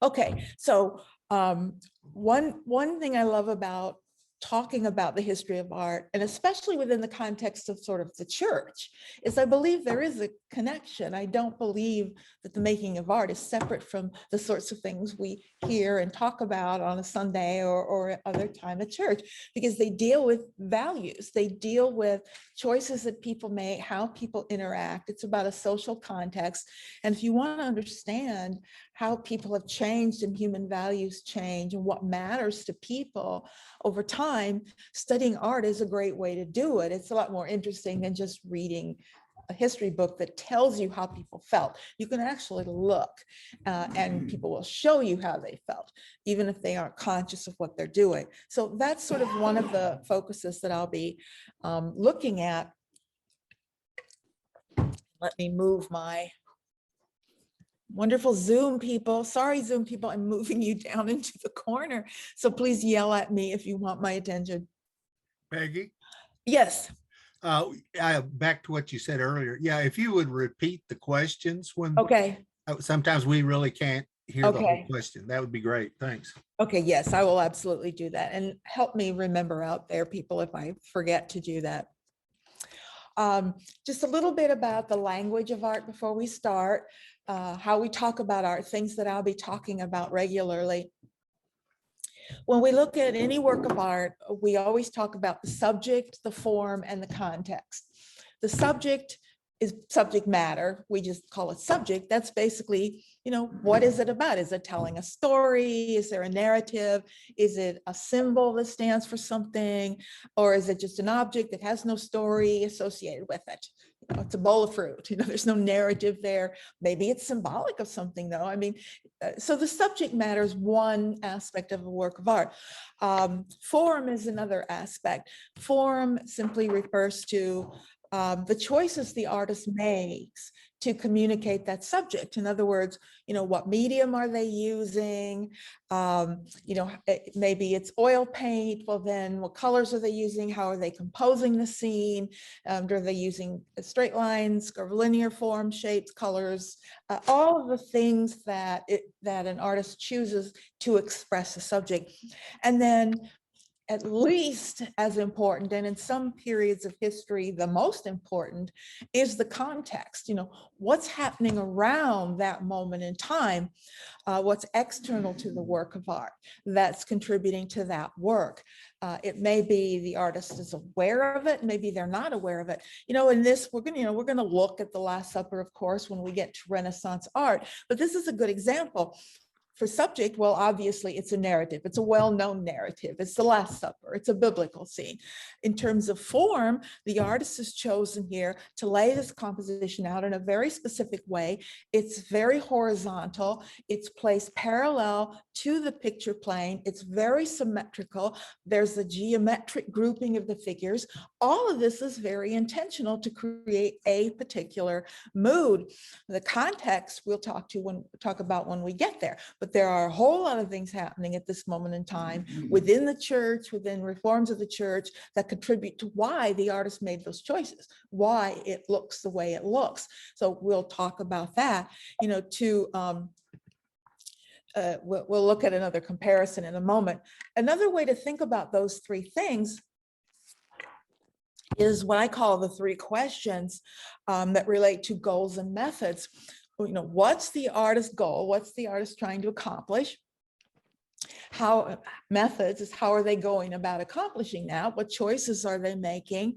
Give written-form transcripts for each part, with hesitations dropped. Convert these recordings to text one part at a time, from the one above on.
Okay, so one thing I love about talking about the history of art, and especially within the context of sort of the church, is I believe there is a connection. I don't believe that the making of art is separate from the sorts of things we hear and talk about on a Sunday or other time at church, because they deal with values. They deal with choices that people make, how people interact. It's about a social context. And if you want to understand how people have changed and human values change and what matters to people over time, studying art is a great way to do it. It's a lot more interesting than just reading a history book that tells you how people felt. You can actually look and people will show you how they felt, even if they aren't conscious of what they're doing. So that's sort of one of the focuses that I'll be looking at. Let me move my wonderful Zoom people. Sorry, Zoom people, I'm moving you down into the corner. So please yell at me if you want my attention. Peggy, Yes. back to what you said earlier. Yeah, if you would repeat the questions when Okay. sometimes we really can't hear the whole Okay. question. That would be great. Thanks. Okay. Yes, I will absolutely do that. And help me remember out there, people, if I forget to do that. Just a little bit about the language of art before we start, how we talk about art, things that I'll be talking about regularly. When we look at any work of art, we always talk about the subject, the form, and the context. The subject is subject matter. We just call it subject. That's basically, what is it about? Is it telling a story? Is there a narrative? Is it a symbol that stands for something? Or is it just an object that has no story associated with it? It's a bowl of fruit, there's no narrative there. Maybe it's symbolic of something though. I mean, so the subject matter is one aspect of a work of art. Form is another aspect. Form simply refers to the choices the artist makes to communicate that subject. In other words, what medium are they using? Maybe it's oil paint. Well, then what colors are they using? How are they composing the scene? Are they using straight lines, curvilinear form, shapes, colors, all of the things that an artist chooses to express a subject. And then at least as important, and in some periods of history, the most important, is the context. What's happening around that moment in time, what's external to the work of art that's contributing to that work. It may be the artist is aware of it, maybe they're not aware of it. In this, we're going to look at the Last Supper, of course, when we get to Renaissance art, but this is a good example. For subject, well, obviously it's a narrative. It's a well-known narrative. It's the Last Supper. It's a biblical scene. In terms of form, the artist has chosen here to lay this composition out in a very specific way. It's very horizontal. It's placed parallel to the picture plane. It's very symmetrical. There's a geometric grouping of the figures. All of this is very intentional to create a particular mood. The context we'll talk about when we get there. But there are a whole lot of things happening at this moment in time within the church, within reforms of the church, that contribute to why the artist made those choices, why it looks the way it looks. So we'll talk about that, we'll look at another comparison in a moment. Another way to think about those three things is what I call the three questions that relate to goals and methods. What's the artist's goal? What's the artist trying to accomplish? How methods is how are they going about accomplishing that? What choices are they making?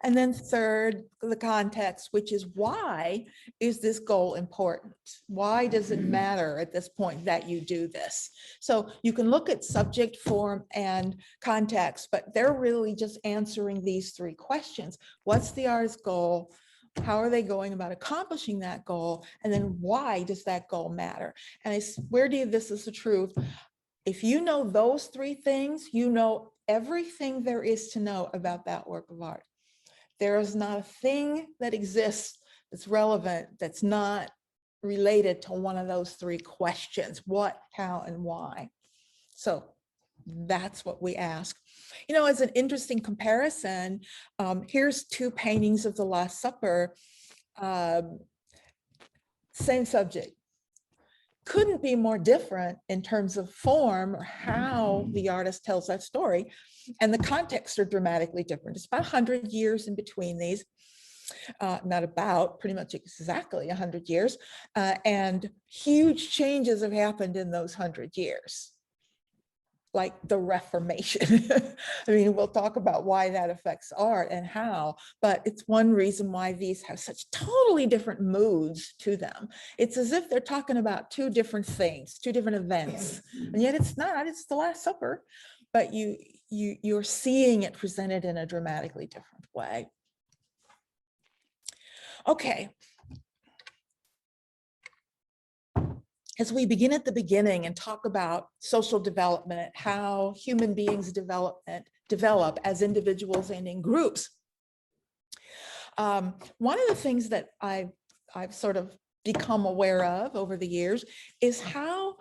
And then third, the context, which is why is this goal important? Why does it matter at this point that you do this? So you can look at subject, form, and context, but they're really just answering these three questions. What's the artist's goal? How are they going about accomplishing that goal? And then why does that goal matter? And I swear to you, this is the truth. If you know those three things, you know everything there is to know about that work of art. There is not a thing that exists that's relevant that's not related to one of those three questions: what, how, and why. So that's what we ask. As an interesting comparison, here's two paintings of the Last Supper, same subject. couldn't be more different in terms of form or how the artist tells that story. And the contexts are dramatically different. It's about 100 years in between these. Not about, pretty much exactly 100 years. And huge changes have happened in those 100 years, like the Reformation. I mean, we'll talk about why that affects art and how, but it's one reason why these have such totally different moods to them. It's as if they're talking about two different things, two different events, and yet it's not, it's the Last Supper, but you're seeing it presented in a dramatically different way. Okay. As we begin at the beginning and talk about social development, how human beings develop as individuals and in groups, one of the things that I've sort of become aware of over the years is how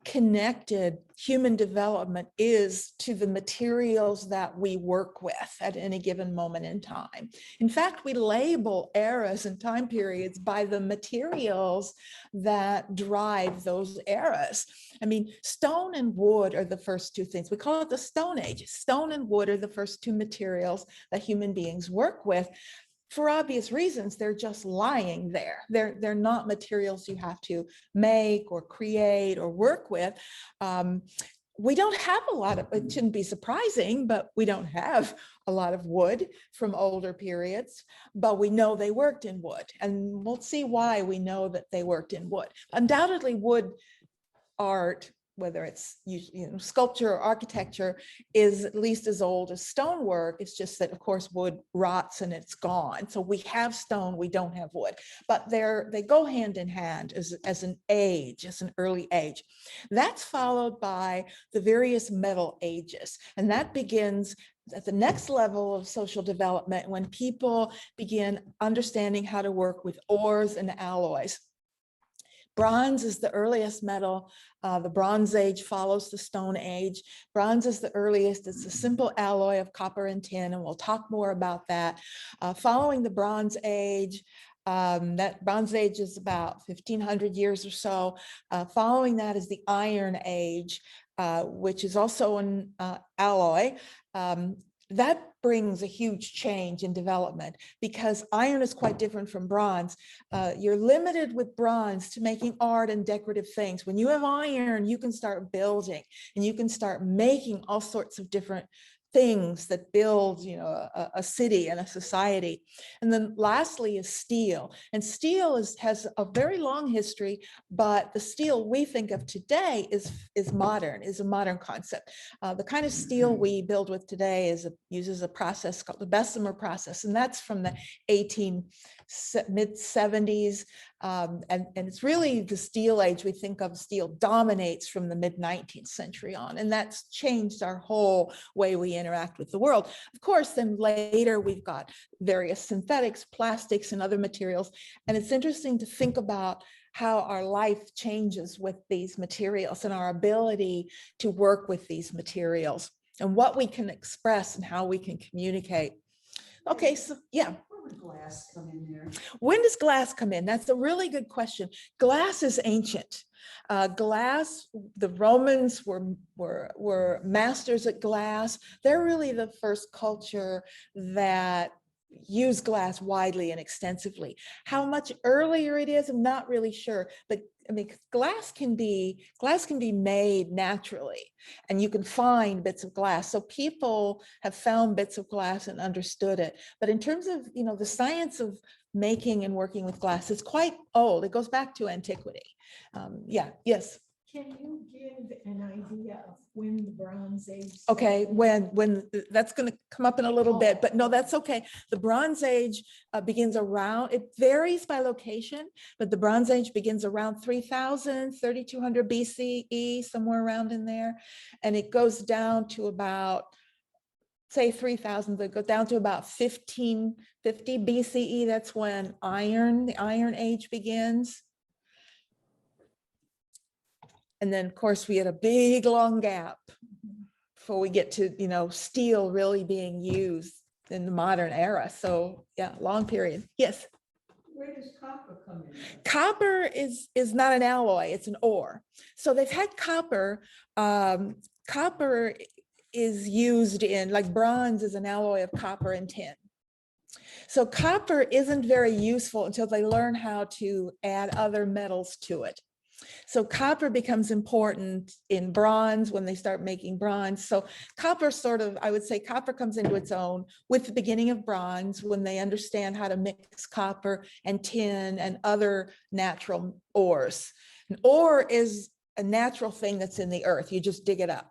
connected human development is to the materials that we work with at any given moment in time. In fact, we label eras and time periods by the materials that drive those eras. I mean, stone and wood are the first two things. We call it the Stone Age. Stone and wood are the first two materials that human beings work with. For obvious reasons, they're just lying there. They're not materials you have to make or create or work with. We don't have a lot of, it shouldn't be surprising, but we don't have a lot of wood from older periods, but we know they worked in wood, and we'll see why we know that they worked in wood. Undoubtedly, wood art, whether it's sculpture or architecture, is at least as old as stonework. It's just that, of course, wood rots and it's gone. So we have stone, we don't have wood, but they go hand in hand as an age, as an early age. That's followed by the various metal ages, and that begins at the next level of social development when people begin understanding how to work with ores and alloys. Bronze is the earliest metal. The Bronze Age follows the Stone Age. Bronze is the earliest. It's a simple alloy of copper and tin, and we'll talk more about that. Following the Bronze Age, that Bronze Age is about 1,500 years or so. Following that is the Iron Age, which is also an alloy. That brings a huge change in development because iron is quite different from bronze. You're limited with bronze to making art and decorative things. When you have iron, you can start building and you can start making all sorts of different things that build, a city and a society. And then lastly is steel. And steel has a very long history, but the steel we think of today is a modern concept. The kind of steel we build with today uses a process called the Bessemer process, and that's from the mid-70s. And it's really the steel age. We think of steel dominates from the mid-19th century on, and that's changed our whole way we interact with the world. Of course, then later we've got various synthetics, plastics, and other materials. And it's interesting to think about how our life changes with these materials and our ability to work with these materials and what we can express and how we can communicate. Okay, so yeah. Would glass come in there? When does glass come in? That's a really good question. Glass is ancient. Glass, the Romans were masters at glass. They're really the first culture that use glass widely and extensively. How much earlier it is, I'm not really sure, but I mean, glass can be made naturally, and you can find bits of glass. So people have found bits of glass and understood it. But in terms of, the science of making and working with glass, it's quite old. It goes back to antiquity. Yeah, yes. Can you give an idea of when the Bronze Age? Okay, when that's going to come up in a little bit, but no, that's okay. The Bronze Age begins around, it varies by location, but the Bronze Age begins around 3000, 3200 BCE, somewhere around in there. And it goes down to about, say 3000, they go down to about 1550 BCE. That's when the Iron Age begins. And then, of course, we had a big, long gap before we get to, steel really being used in the modern era. So, yeah, long period. Yes. Where does copper come in? Copper is not an alloy, it's an ore. So they've had copper. Copper is used in, like bronze is an alloy of copper and tin. So copper isn't very useful until they learn how to add other metals to it. So copper becomes important in bronze when they start making bronze. So copper sort of, I would say copper comes into its own with the beginning of bronze when they understand how to mix copper and tin and other natural ores. An ore is a natural thing that's in the earth. You just dig it up.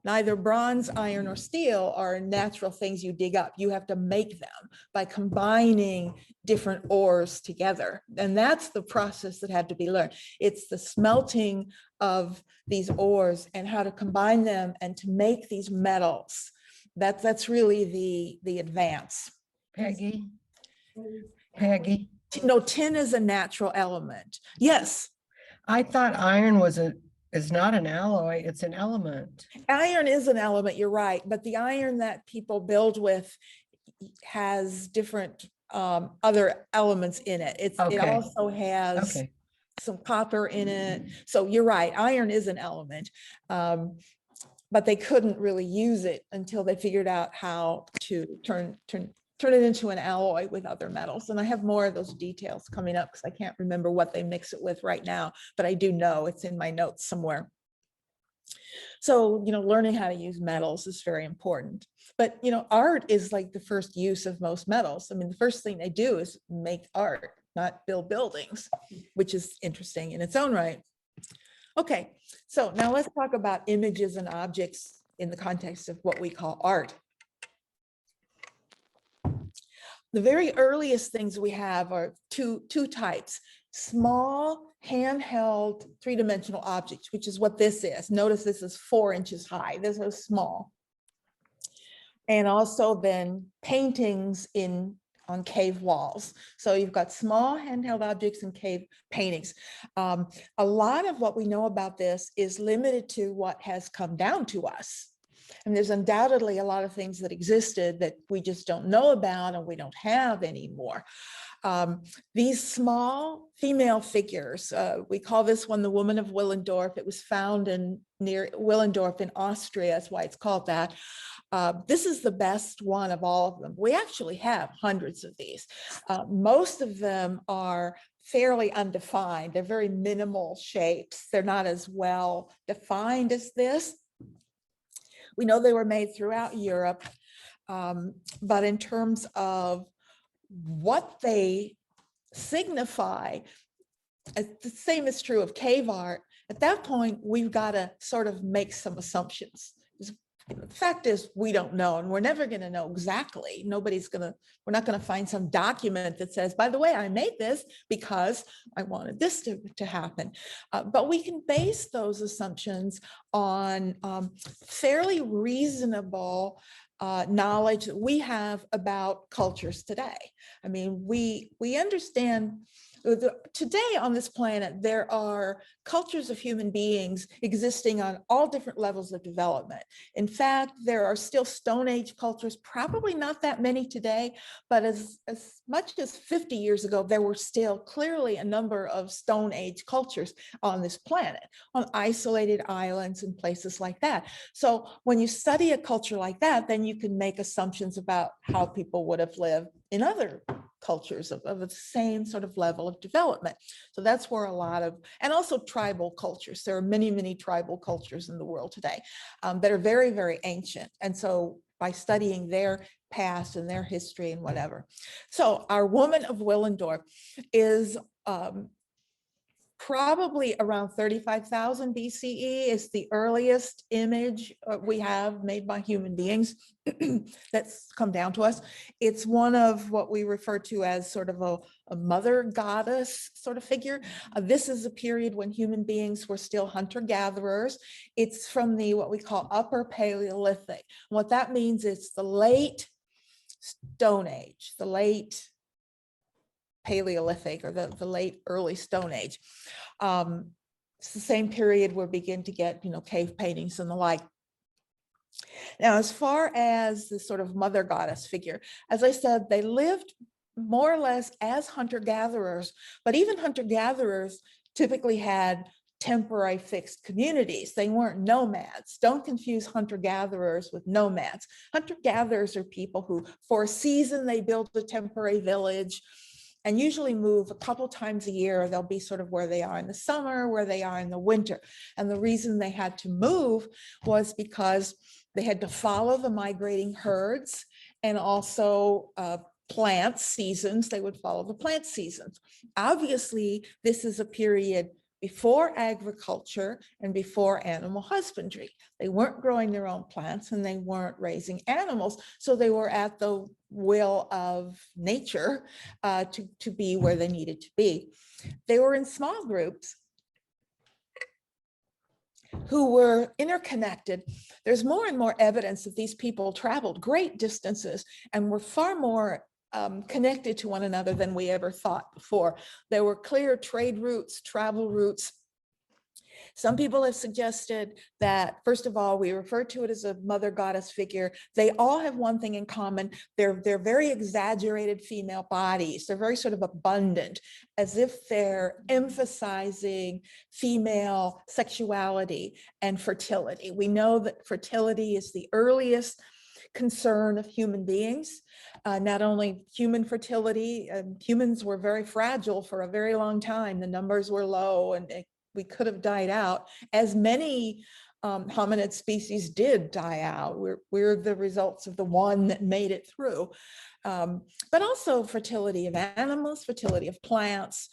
Neither bronze, iron, or steel are natural things you dig up. You have to make them by combining different ores together. And that's the process that had to be learned. It's the smelting of these ores and how to combine them and to make these metals. That's really the advance. Peggy, Peggy, No, tin is a natural element. Yes, I thought iron is not an alloy, it's an element. iron is an element, you're right, but the iron that people build with has different other elements in it. It Okay. also has Okay, some copper in it. So you're right, iron is an element. But they couldn't really use it until they figured out how to turn it into an alloy with other metals. And I have more of those details coming up because I can't remember what they mix it with right now, but I do know it's in my notes somewhere. So, learning how to use metals is very important. But, art is like the first use of most metals. I mean, the first thing they do is make art, not build buildings, which is interesting in its own right. Okay, so now let's talk about images and objects in the context of what we call art. The very earliest things we have are two types: small handheld three-dimensional objects, which is what this is. Notice this is 4 inches high. This is small. And also then paintings on cave walls. So you've got small handheld objects and cave paintings. A lot of what we know about this is limited to what has come down to us. And there's undoubtedly a lot of things that existed that we just don't know about and we don't have anymore. These small female figures, we call this one the Woman of Willendorf. It was found near Willendorf in Austria. That's why it's called that. This is the best one of all of them. We actually have hundreds of these. Most of them are fairly undefined. They're very minimal shapes. They're not as well defined as this. We know they were made throughout Europe, but in terms of what they signify, the same is true of cave art. At that point, we've got to sort of make some assumptions. The fact is, we don't know, and we're never going to know exactly. We're not going to find some document that says, by the way, I made this because I wanted this to happen. But we can base those assumptions on fairly reasonable knowledge that we have about cultures today. I mean, we understand today on this planet, there are cultures of human beings existing on all different levels of development. In fact, there are still Stone Age cultures, probably not that many today, but as much as 50 years ago, there were still clearly a number of Stone Age cultures on this planet, on isolated islands and places like that. So when you study a culture like that, then you can make assumptions about how people would have lived in other cultures of the same sort of level of development. So that's where a lot of, and also tribal cultures. There are many, many tribal cultures in the world today that are very, very ancient. And so by studying their past and their history and whatever. So our Woman of Willendorf is probably around 35,000 BCE is the earliest image we have made by human beings that's come down to us. It's one of what we refer to as sort of a mother goddess sort of figure. This is a period when human beings were still hunter-gatherers. It's from the what we call Upper Paleolithic. What that means is the late Stone Age, the late Paleolithic or the late early Stone Age. It's the same period where we begin to get, cave paintings and the like. Now, as far as the sort of mother goddess figure, as I said, they lived more or less as hunter-gatherers, but even hunter-gatherers typically had temporary fixed communities. They weren't nomads. Don't confuse hunter-gatherers with nomads. Hunter-gatherers are people who, for a season, they build a temporary village and usually move a couple times a year. They'll be sort of where they are in the summer, where they are in the winter. And the reason they had to move was because they had to follow the migrating herds and also plant seasons. They would follow the plant seasons. Obviously, this is a period before agriculture and before animal husbandry. They weren't growing their own plants and they weren't raising animals. So they were at the will of nature to be where they needed to be. They were in small groups who were interconnected. There's more and more evidence that these people traveled great distances and were far more connected to one another than we ever thought before. There were clear trade routes, travel routes. Some people have suggested that, first of all, we refer to it as a mother goddess figure. They all have one thing in common. They're very exaggerated female bodies. They're very sort of abundant, as if they're emphasizing female sexuality and fertility. We know that fertility is the earliest concern of human beings. Not only human fertility, humans were very fragile for a very long time. The numbers were low and we could have died out, as many hominid species did die out. We're the results of the one that made it through. But also fertility of animals, fertility of plants.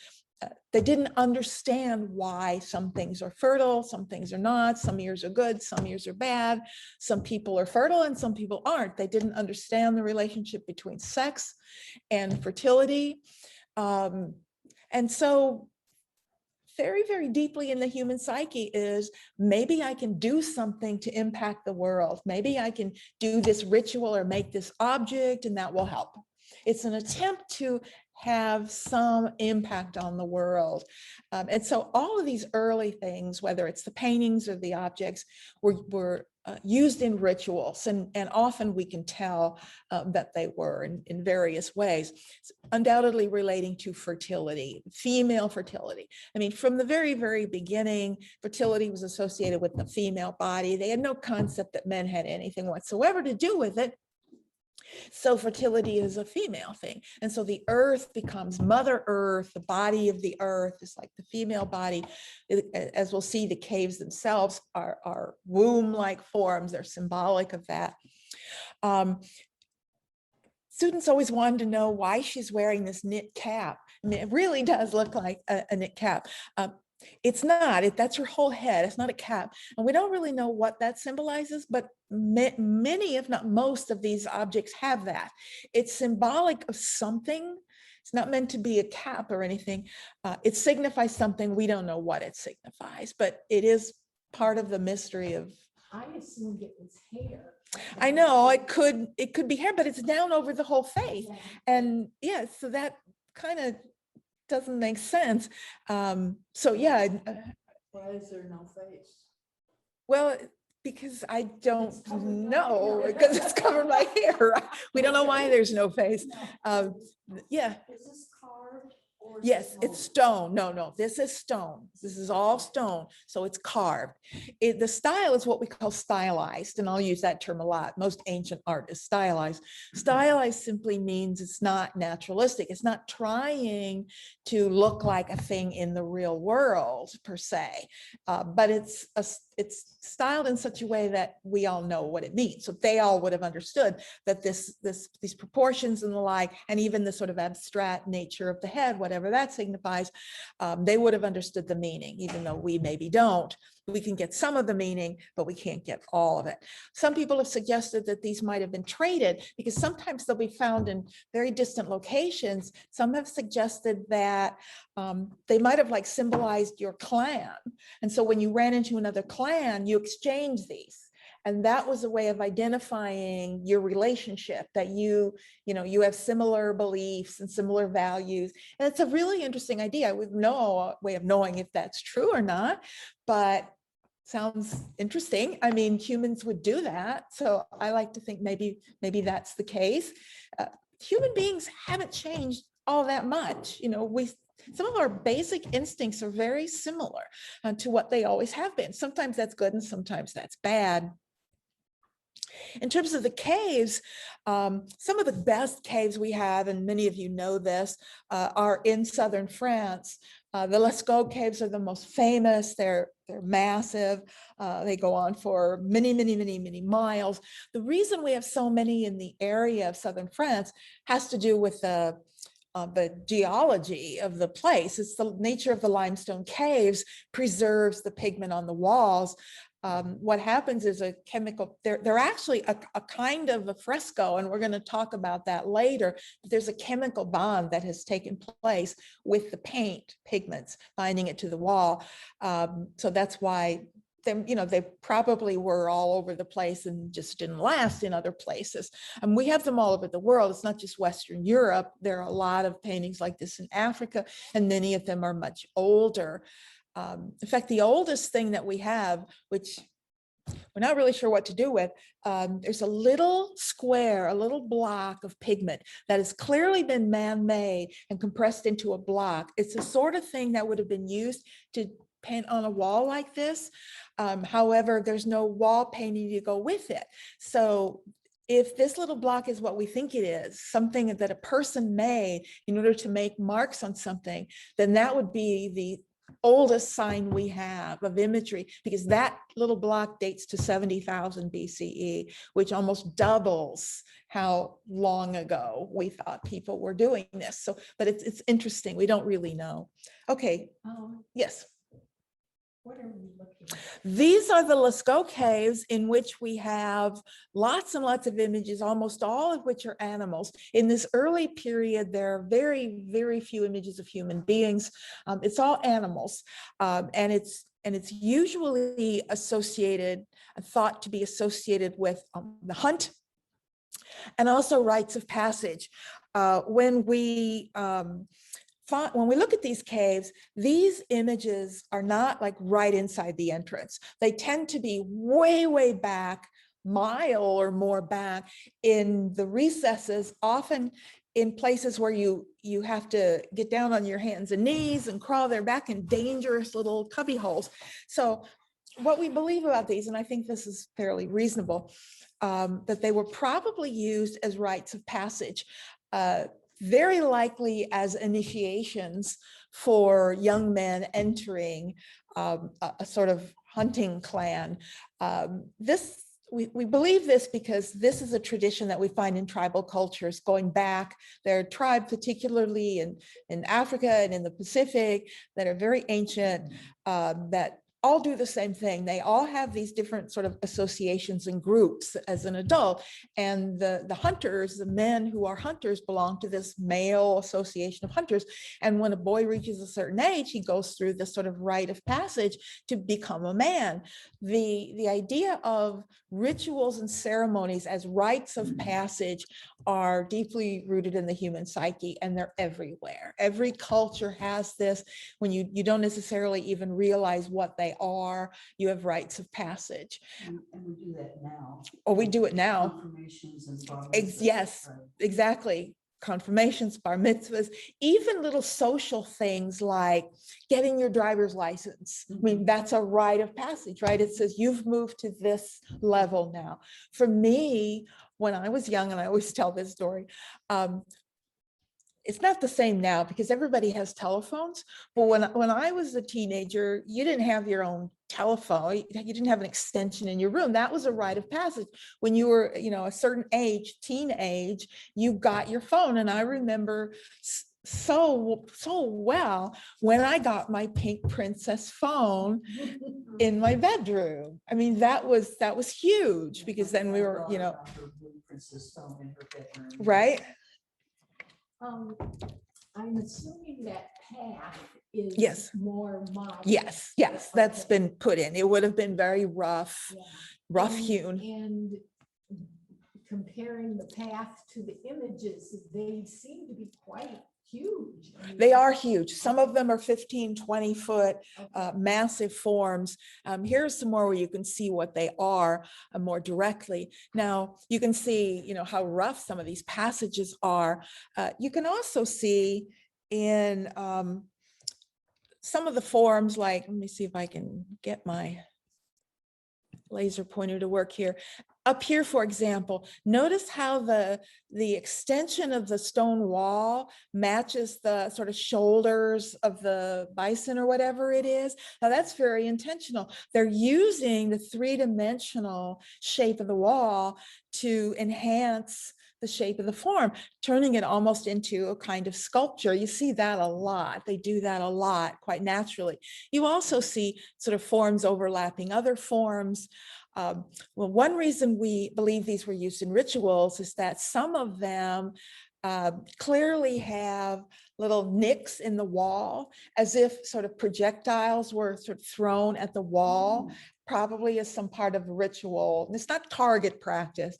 They didn't understand why some things are fertile, some things are not, some years are good, some years are bad, some people are fertile and some people aren't. They didn't understand the relationship between sex and fertility. And so very, very deeply in the human psyche is, maybe I can do something to impact the world. Maybe I can do this ritual or make this object and that will help. It's an attempt to have some impact on the world. And so all of these early things, whether it's the paintings or the objects, were used in rituals, and often we can tell that they were in various ways, undoubtedly relating to fertility, female fertility. I mean, from the very, very beginning, fertility was associated with the female body. They had no concept that men had anything whatsoever to do with it. So fertility is a female thing. And so the earth becomes Mother Earth. The body of the earth is like the female body. As we'll see, the caves themselves are womb-like forms. They're symbolic of that. Students always wanted to know why she's wearing this knit cap. I mean, it really does look like a knit cap. It's not, that's her whole head. It's not a cap. And we don't really know what that symbolizes, but many, if not most of these objects have that. It's symbolic of something. It's not meant to be a cap or anything. It signifies something. We don't know what it signifies, but it is part of the mystery of. I assumed it was hair. I know it could be hair, but it's down over the whole face. Yeah. And yeah, so that kind of doesn't make sense. So yeah. Why is there no face? Well, because I don't know, because it's covered by hair. We don't know why there's no face. Yeah. Is this carved? Or is Yes, this it's stone. No, this is stone. This is all stone. So it's carved. The style is what we call stylized, and I'll use that term a lot. Most ancient art is stylized. Stylized simply means it's not naturalistic. It's not trying to look like a thing in the real world per se, but it's styled in such a way that we all know what it means. So they all would have understood that these proportions and the like, and even the sort of abstract nature of the head, whatever that signifies, they would have understood the meaning, even though we maybe don't. We can get some of the meaning, but we can't get all of it. Some people have suggested that these might have been traded because sometimes they'll be found in very distant locations. Some have suggested that they might have like symbolized your clan. And so when you ran into another clan, you exchange these. And that was a way of identifying your relationship, that you have similar beliefs and similar values. And it's a really interesting idea. I would no way of knowing if that's true or not, but sounds interesting. I mean, humans would do that. So I like to think maybe that's the case. human beings haven't changed all that much. You know, some of our basic instincts are very similar to what they always have been. Sometimes that's good and sometimes that's bad. In terms of the caves, some of the best caves we have, and many of you know this, are in southern France. The Lascaux caves are the most famous. They're massive. They go on for many miles. The reason we have so many in the area of southern France has to do with the geology of the place. It's the nature of the limestone caves preserves the pigment on the walls. What happens is a chemical, they're actually a kind of a fresco, and we're going to talk about that later. But there's a chemical bond that has taken place with the paint pigments, binding it to the wall. So that's why they probably were all over the place and just didn't last in other places. And we have them all over the world. It's not just Western Europe. There are a lot of paintings like this in Africa, and many of them are much older. In fact, the oldest thing that we have, which we're not really sure what to do with, there's a little square, a little block of pigment that has clearly been man-made and compressed into a block. It's the sort of thing that would have been used to paint on a wall like this. However, there's no wall painting to go with it. So if this little block is what we think it is, something that a person made in order to make marks on something, then that would be the oldest sign we have of imagery, because that little block dates to 70,000 BCE, which almost doubles how long ago we thought people were doing this. So, but it's interesting. We don't really know. Okay. Yes. What are we looking at? These are the Lascaux caves, in which we have lots and lots of images, almost all of which are animals. In this early period, there are very few images of human beings. It's all animals, and it's usually associated, thought to be associated with the hunt, and also rites of passage. When we look at these caves, these images are not like right inside the entrance. They tend to be way back, mile or more back in the recesses, often in places where you have to get down on your hands and knees and crawl there, back in dangerous little cubby holes. So what we believe about these, and I think this is fairly reasonable, that they were probably used as rites of passage, very likely as initiations for young men entering a sort of hunting clan. We believe this because this is a tradition that we find in tribal cultures going back. There are tribes, particularly in Africa and in the Pacific, that are very ancient, that all do the same thing. They all have these different sort of associations and groups as an adult. And the hunters, the men who are hunters, belong to this male association of hunters. And when a boy reaches a certain age, he goes through this sort of rite of passage to become a man. The idea of rituals and ceremonies as rites of passage are deeply rooted in the human psyche, and they're everywhere. Every culture has this. When you don't necessarily even realize what they are, you have rites of passage. And we do that now. Or we do it now. Confirmations and bar Yes, mitzvahs, right? exactly. Confirmations, bar mitzvahs, even little social things like getting your driver's license. I mean, that's a rite of passage, right? It says you've moved to this level now. For me, when I was young, and I always tell this story, it's not the same now because everybody has telephones. But when I was a teenager, you didn't have your own telephone. You didn't have an extension in your room. That was a rite of passage. When you were, a certain age, teen age, you got your phone. And I remember so well when I got my pink princess phone in my bedroom. I mean, that was huge, because then we were, Princess phone in her bedroom. right. I'm assuming that path is Yes. more modern. Yes, that's Okay. been put in. It would have been very rough Yeah. hewn. And comparing the path to the images, they seem to be quite huge. I mean, They are huge. Some of them are 15, 20 foot, okay. massive forms. Here's some more where you can see what they are more directly. Now, you can see, how rough some of these passages are. You can also see in some of the forms, like, let me see if I can get my laser pointer to work here. Up here, for example, notice how the extension of the stone wall matches the sort of shoulders of the bison or whatever it is. Now that's very intentional. They're using the three-dimensional shape of the wall to enhance the shape of the form, turning it almost into a kind of sculpture. You see that a lot. They do that a lot quite naturally. You also see sort of forms overlapping other forms. Well, one reason we believe these were used in rituals is that some of them clearly have little nicks in the wall, as if sort of projectiles were sort of thrown at the wall, probably as some part of a ritual. And it's not target practice.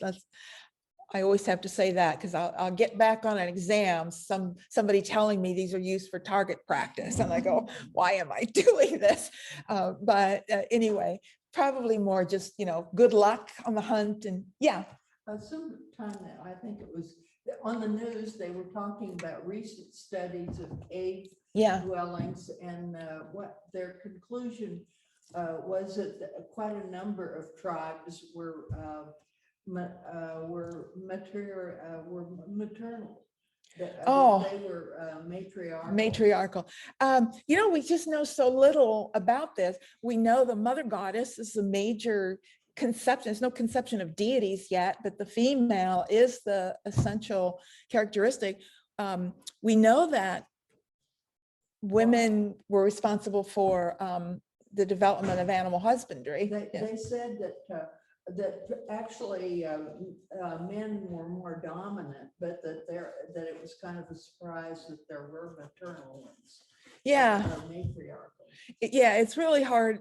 I always have to say that because I'll get back on an exam, somebody telling me these are used for target practice. And I go, why am I doing this? But anyway, probably more just, good luck on the hunt. And yeah. Sometime that I think it was on the news, they were talking about recent studies of cave Yeah. dwellings, and what their conclusion was that quite a number of tribes were maternal. Oh. They were matriarchal. Matriarchal. We just know so little about this. We know the mother goddess is a major conception. There's no conception of deities yet, but the female is the essential characteristic. We know that women were responsible for the development of animal husbandry. They said that actually men were more dominant, but that it was kind of a surprise that there were maternal ones. Yeah. Matriarchal. Yeah, it's really hard.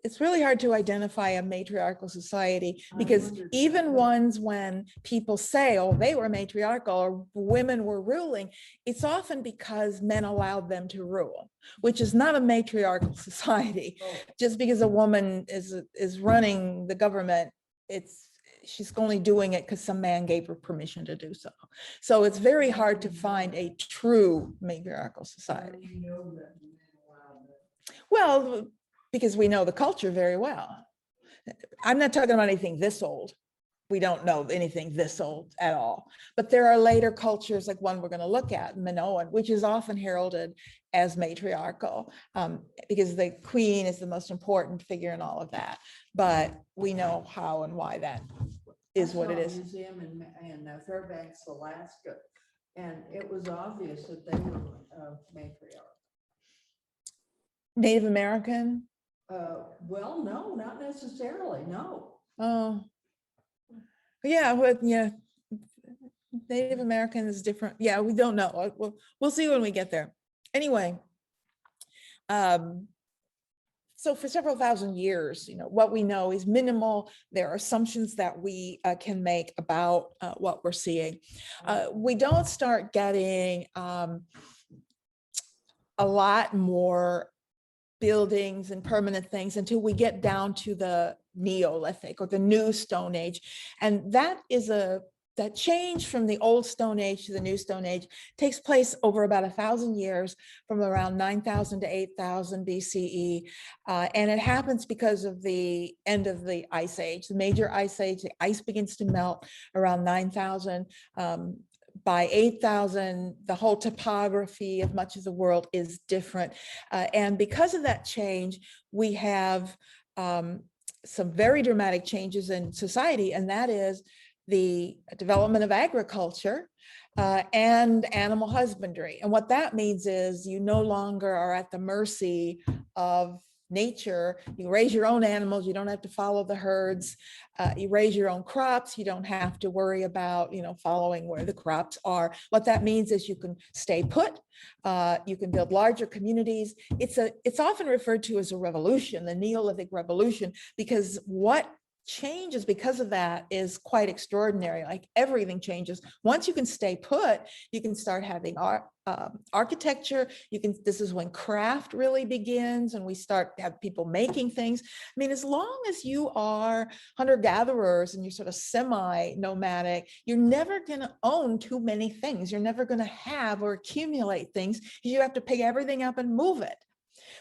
It's really hard to identify a matriarchal society, because even ones when people say, oh, they were matriarchal or women were ruling, it's often because men allowed them to rule, which is not a matriarchal society. Oh. Just because a woman is running the government, she's only doing it because some man gave her permission to do so. So it's very hard to find a true matriarchal society. Well, because we know the culture very well. I'm not talking about anything this old. We don't know anything this old at all. But there are later cultures, like one we're going to look at, Minoan, which is often heralded as matriarchal, because the queen is the most important figure in all of that. But we know how and why that is what it is. I saw a museum in Fairbanks, Alaska, and it was obvious that they were matriarchal. Native American? Well, no, not necessarily, no. Oh, yeah, but yeah, Native American is different. Yeah, we don't know. We'll see when we get there. Anyway, so for several thousand years, what we know is minimal. There are assumptions that we can make about what we're seeing. We don't start getting a lot more buildings and permanent things until we get down to the Neolithic or the New Stone Age. And that change from the Old Stone Age to the New Stone Age takes place over about 1,000 years, from around 9,000 to 8,000 BCE. And it happens because of the end of the Ice Age, the major Ice Age. The ice begins to melt around 9,000. By 8,000, the whole topography of much of the world is different. And because of that change, we have some very dramatic changes in society, and that is the development of agriculture and animal husbandry. And what that means is you no longer are at the mercy of nature. You raise your own animals. You don't have to follow the herds. You raise your own crops. You don't have to worry about, following where the crops are. What that means is you can stay put. You can build larger communities. It's often referred to as a revolution, the Neolithic revolution, because what changes because of that is quite extraordinary. Like everything changes. Once you can stay put, you can start having architecture. This is when craft really begins, and we start to have people making things. I mean, as long as you are hunter-gatherers and you're sort of semi-nomadic, you're never going to own too many things. You're never going to have or accumulate things, because you have to pick everything up and move it.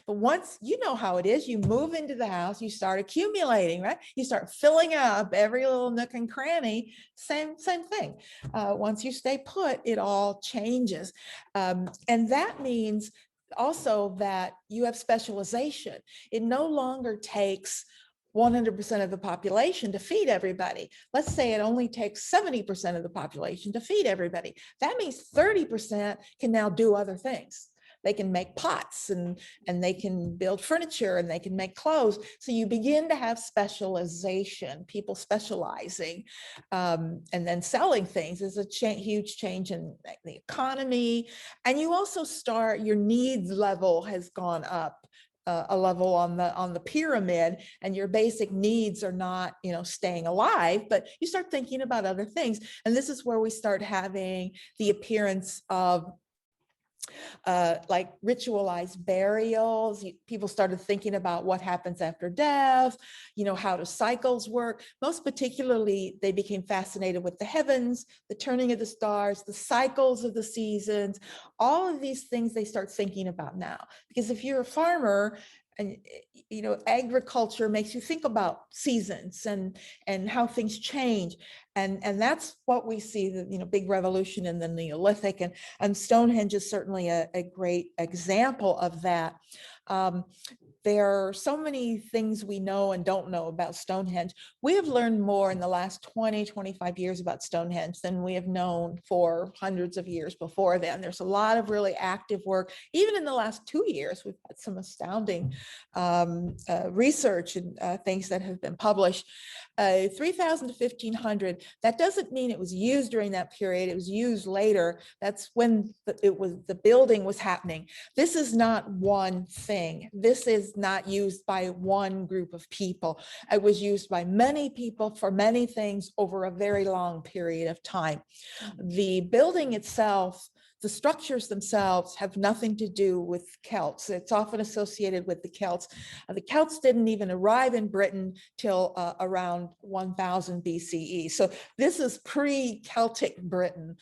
But once you know how it is, you move into the house, you start accumulating, right? You start filling up every little nook and cranny, same thing. Once you stay put, it all changes. And that means also that you have specialization. It no longer takes 100% of the population to feed everybody. Let's say it only takes 70% of the population to feed everybody. That means 30% can now do other things. They can make pots and they can build furniture and they can make clothes. So you begin to have specialization, people specializing, and then selling things is a huge change in the economy. And you also start, your needs level has gone up a level on the pyramid, and your basic needs are not, staying alive, but you start thinking about other things. And this is where we start having the appearance of like ritualized burials. People started thinking about what happens after death, how do cycles work? Most particularly, they became fascinated with the heavens, the turning of the stars, the cycles of the seasons, all of these things they start thinking about now. Because if you're a farmer, and agriculture makes you think about seasons and how things change, and that's what we see, the big revolution in the Neolithic, and Stonehenge is certainly a great example of that. There are so many things we know and don't know about Stonehenge. We have learned more in the last 20, 25 years about Stonehenge than we have known for hundreds of years before then. There's a lot of really active work. Even in the last 2 years, we've had some astounding research and things that have been published. 3000 to 1500, that doesn't mean it was used during that period. It was used later. That's when the building was happening. This is not one thing. This is not used by one group of people. It was used by many people for many things over a very long period of time. The building itself, the structures themselves have nothing to do with Celts. It's often associated with the Celts. The Celts didn't even arrive in Britain till around 1000 BCE. So this is pre-Celtic Britain,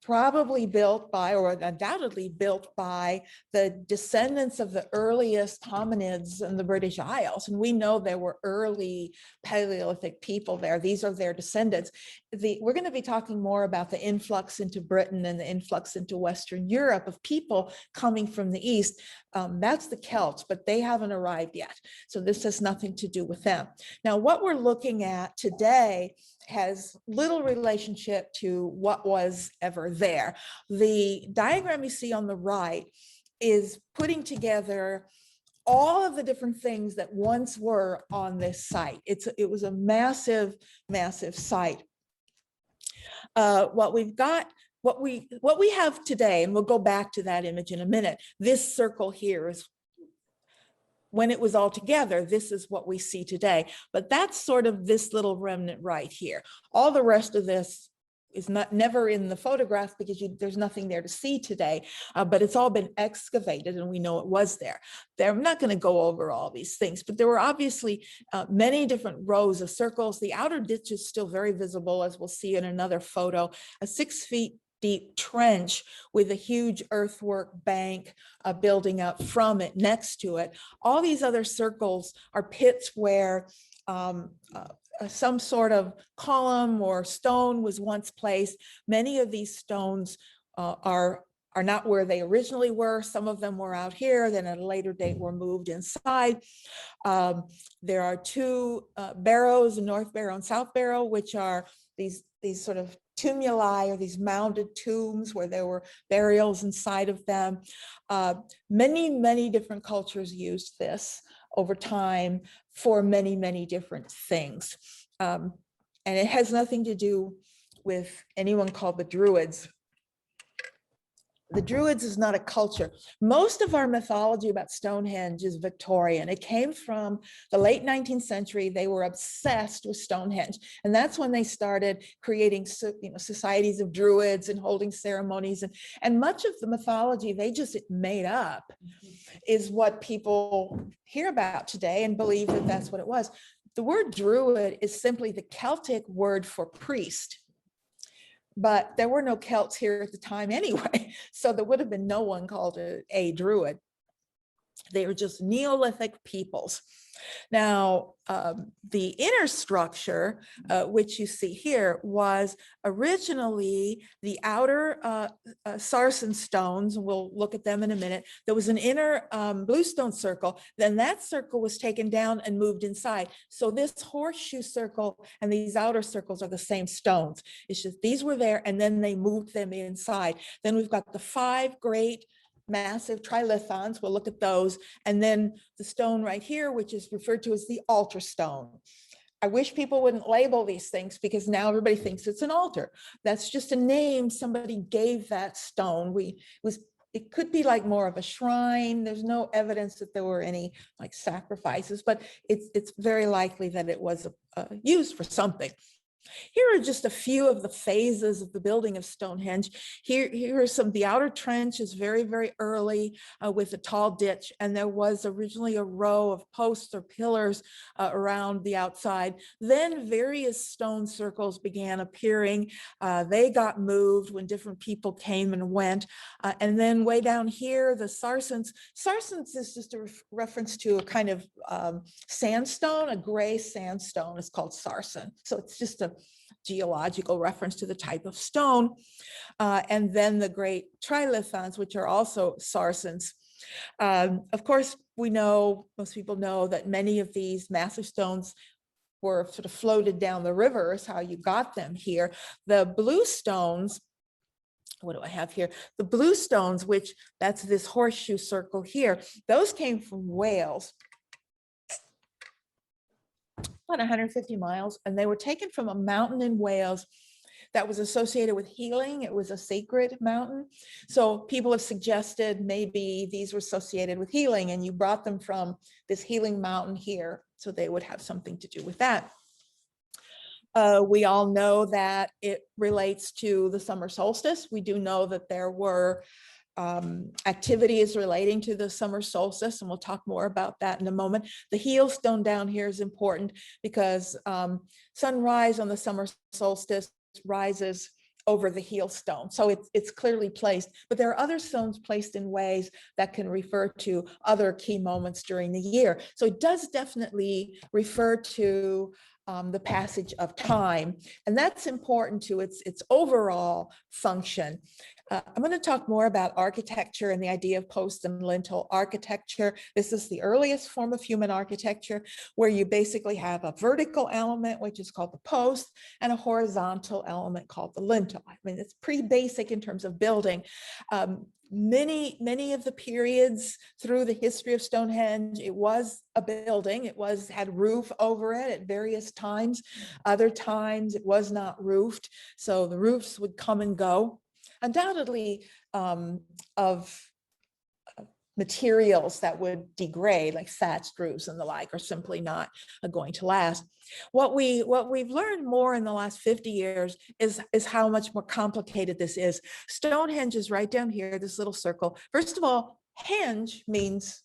probably built by, or undoubtedly built by, the descendants of the earliest hominids in the British Isles. And we know there were early Paleolithic people there. These are their descendants. We're going to be talking more about the influx into Britain and the influx into Western Europe of people coming from the East. That's the Celts, but they haven't arrived yet. So this has nothing to do with them. Now, what we're looking at today has little relationship to what was ever there. The diagram you see on the right is putting together all of the different things that once were on this site. It was a massive, massive site. What we've got, what we have today, and we'll go back to that image in a minute. This circle here is when it was all together. This is what we see today, but that's sort of this little remnant right here. All the rest of this is never in the photograph because there's nothing there to see today, but it's all been excavated and we know it was there. I'm not going to go over all these things, but there were obviously many different rows of circles. The outer ditch is still very visible, as we'll see in another photo, a 6 feet deep trench with a huge earthwork bank building up from it, next to it. All these other circles are pits where some sort of column or stone was once placed. Many of these stones are not where they originally were. Some of them were out here, then at a later date were moved inside. There are two barrows, North Barrow and South Barrow, which are these sort of tumuli, or these mounded tombs where there were burials inside of them. Many, many different cultures used this over time for many, many different things. And it has nothing to do with anyone called the Druids. The Druids is not a culture. Most of our mythology about Stonehenge is Victorian. It came from the late 19th century. They were obsessed with Stonehenge. And that's when they started creating societies of Druids and holding ceremonies. And much of the mythology they just made up is what people hear about today and believe that that's what it was. The word Druid is simply the Celtic word for priest. But there were no Celts here at the time anyway, so there would have been no one called a Druid. They were just Neolithic peoples. Now, the inner structure, which you see here, was originally the outer sarsen stones. We'll look at them in a minute. There was an inner bluestone circle. Then that circle was taken down and moved inside. So this horseshoe circle and these outer circles are the same stones. It's just these were there, and then they moved them inside. Then we've got the 5 great massive trilithons. We'll look at those. And then the stone right here, which is referred to as the altar stone. I wish people wouldn't label these things because now everybody thinks it's an altar. That's just a name somebody gave that stone. It could be like more of a shrine. There's no evidence that there were any like sacrifices, but it's very likely that it was used for something. Here are just a few of the phases of the building of Stonehenge. Here are some, the outer trench is very, very early with a tall ditch, and there was originally a row of posts or pillars around the outside. Then various stone circles began appearing. They got moved when different people came and went. And then way down here, the sarsens. Sarsens is just a reference to a kind of sandstone, a gray sandstone is called sarsen. So it's just a geological reference to the type of stone. And then the great trilithons, which are also sarsens. Of course, we know, most people know that many of these massive stones were sort of floated down the river is how you got them here. The blue stones, what do I have here? The blue stones, which that's this horseshoe circle here, those came from Wales. About 150 miles, and they were taken from a mountain in Wales that was associated with healing. It was a sacred mountain. So people have suggested maybe these were associated with healing and you brought them from this healing mountain here. So they would have something to do with that. We all know that it relates to the summer solstice. We do know that there were activities relating to the summer solstice, and we'll talk more about that in a moment. The heel stone down here is important because sunrise on the summer solstice rises over the heel stone. So it's clearly placed, but there are other stones placed in ways that can refer to other key moments during the year. So it does definitely refer to the passage of time, and that's important to its overall function. I'm going to talk more about architecture and the idea of post and lintel architecture. This is the earliest form of human architecture, where you basically have a vertical element, which is called the post, and a horizontal element called the lintel. I mean, it's pretty basic in terms of building. Many of the periods through the history of Stonehenge, it was a building. It had roof over it at various times. Other times it was not roofed, so the roofs would come and go. Undoubtedly of materials that would degrade, like thatched roofs and the like, are simply not going to last. What we've learned more in the last 50 years is how much more complicated this is. Stonehenge is right down here, this little circle. First of all, henge means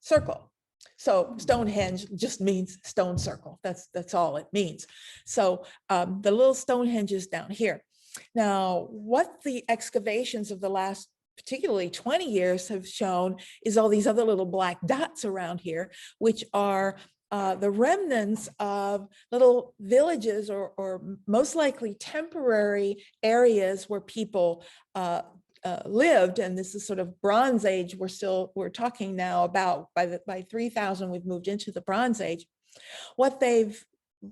circle. So Stonehenge just means stone circle. That's all it means. So the little Stonehenge is down here. Now, what the excavations of the last particularly 20 years have shown is all these other little black dots around here, which are the remnants of little villages or most likely temporary areas where people lived. And this is sort of Bronze Age. We're talking now about by 3000, we've moved into the Bronze Age. What they've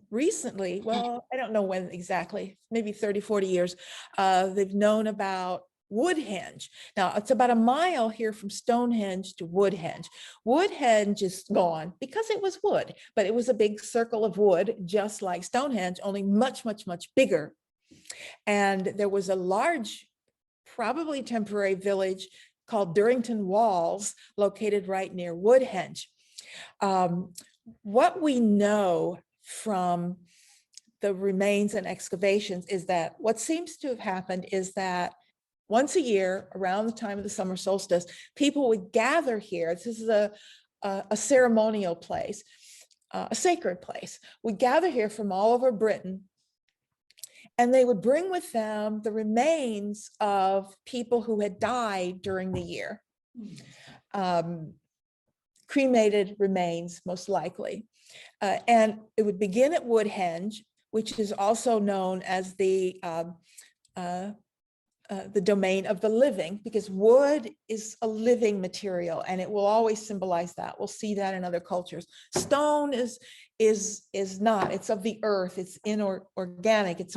recently, well, I don't know when exactly, maybe 30, 40 years, they've known about Woodhenge. Now, it's about a mile here from Stonehenge to Woodhenge. Woodhenge is gone because it was wood, but it was a big circle of wood, just like Stonehenge, only much, much, much bigger. And there was a large probably temporary village called Durrington Walls, located right near Woodhenge. What we know from the remains and excavations is that what seems to have happened is that once a year, around the time of the summer solstice, people would gather here. This is a ceremonial place, a sacred place. Would gather here from all over Britain, and they would bring with them the remains of people who had died during the year. Cremated remains, most likely. And it would begin at Woodhenge, which is also known as the domain of the living, because wood is a living material and it will always symbolize that. We'll see that in other cultures. Stone is not, it's of the earth, it's inorganic, it's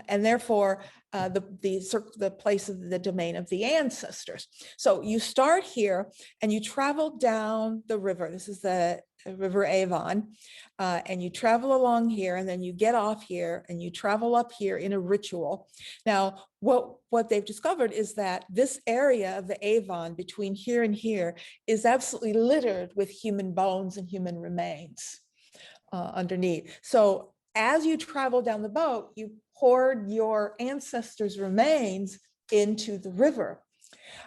and therefore the place of the domain of the ancestors. So you start here and you travel down the river. This is the River Avon, and you travel along here, and then you get off here and you travel up here in a ritual. Now, what they've discovered is that this area of the Avon between here and here is absolutely littered with human bones and human remains underneath. So as you travel down the boat, you poured your ancestors' remains into the river.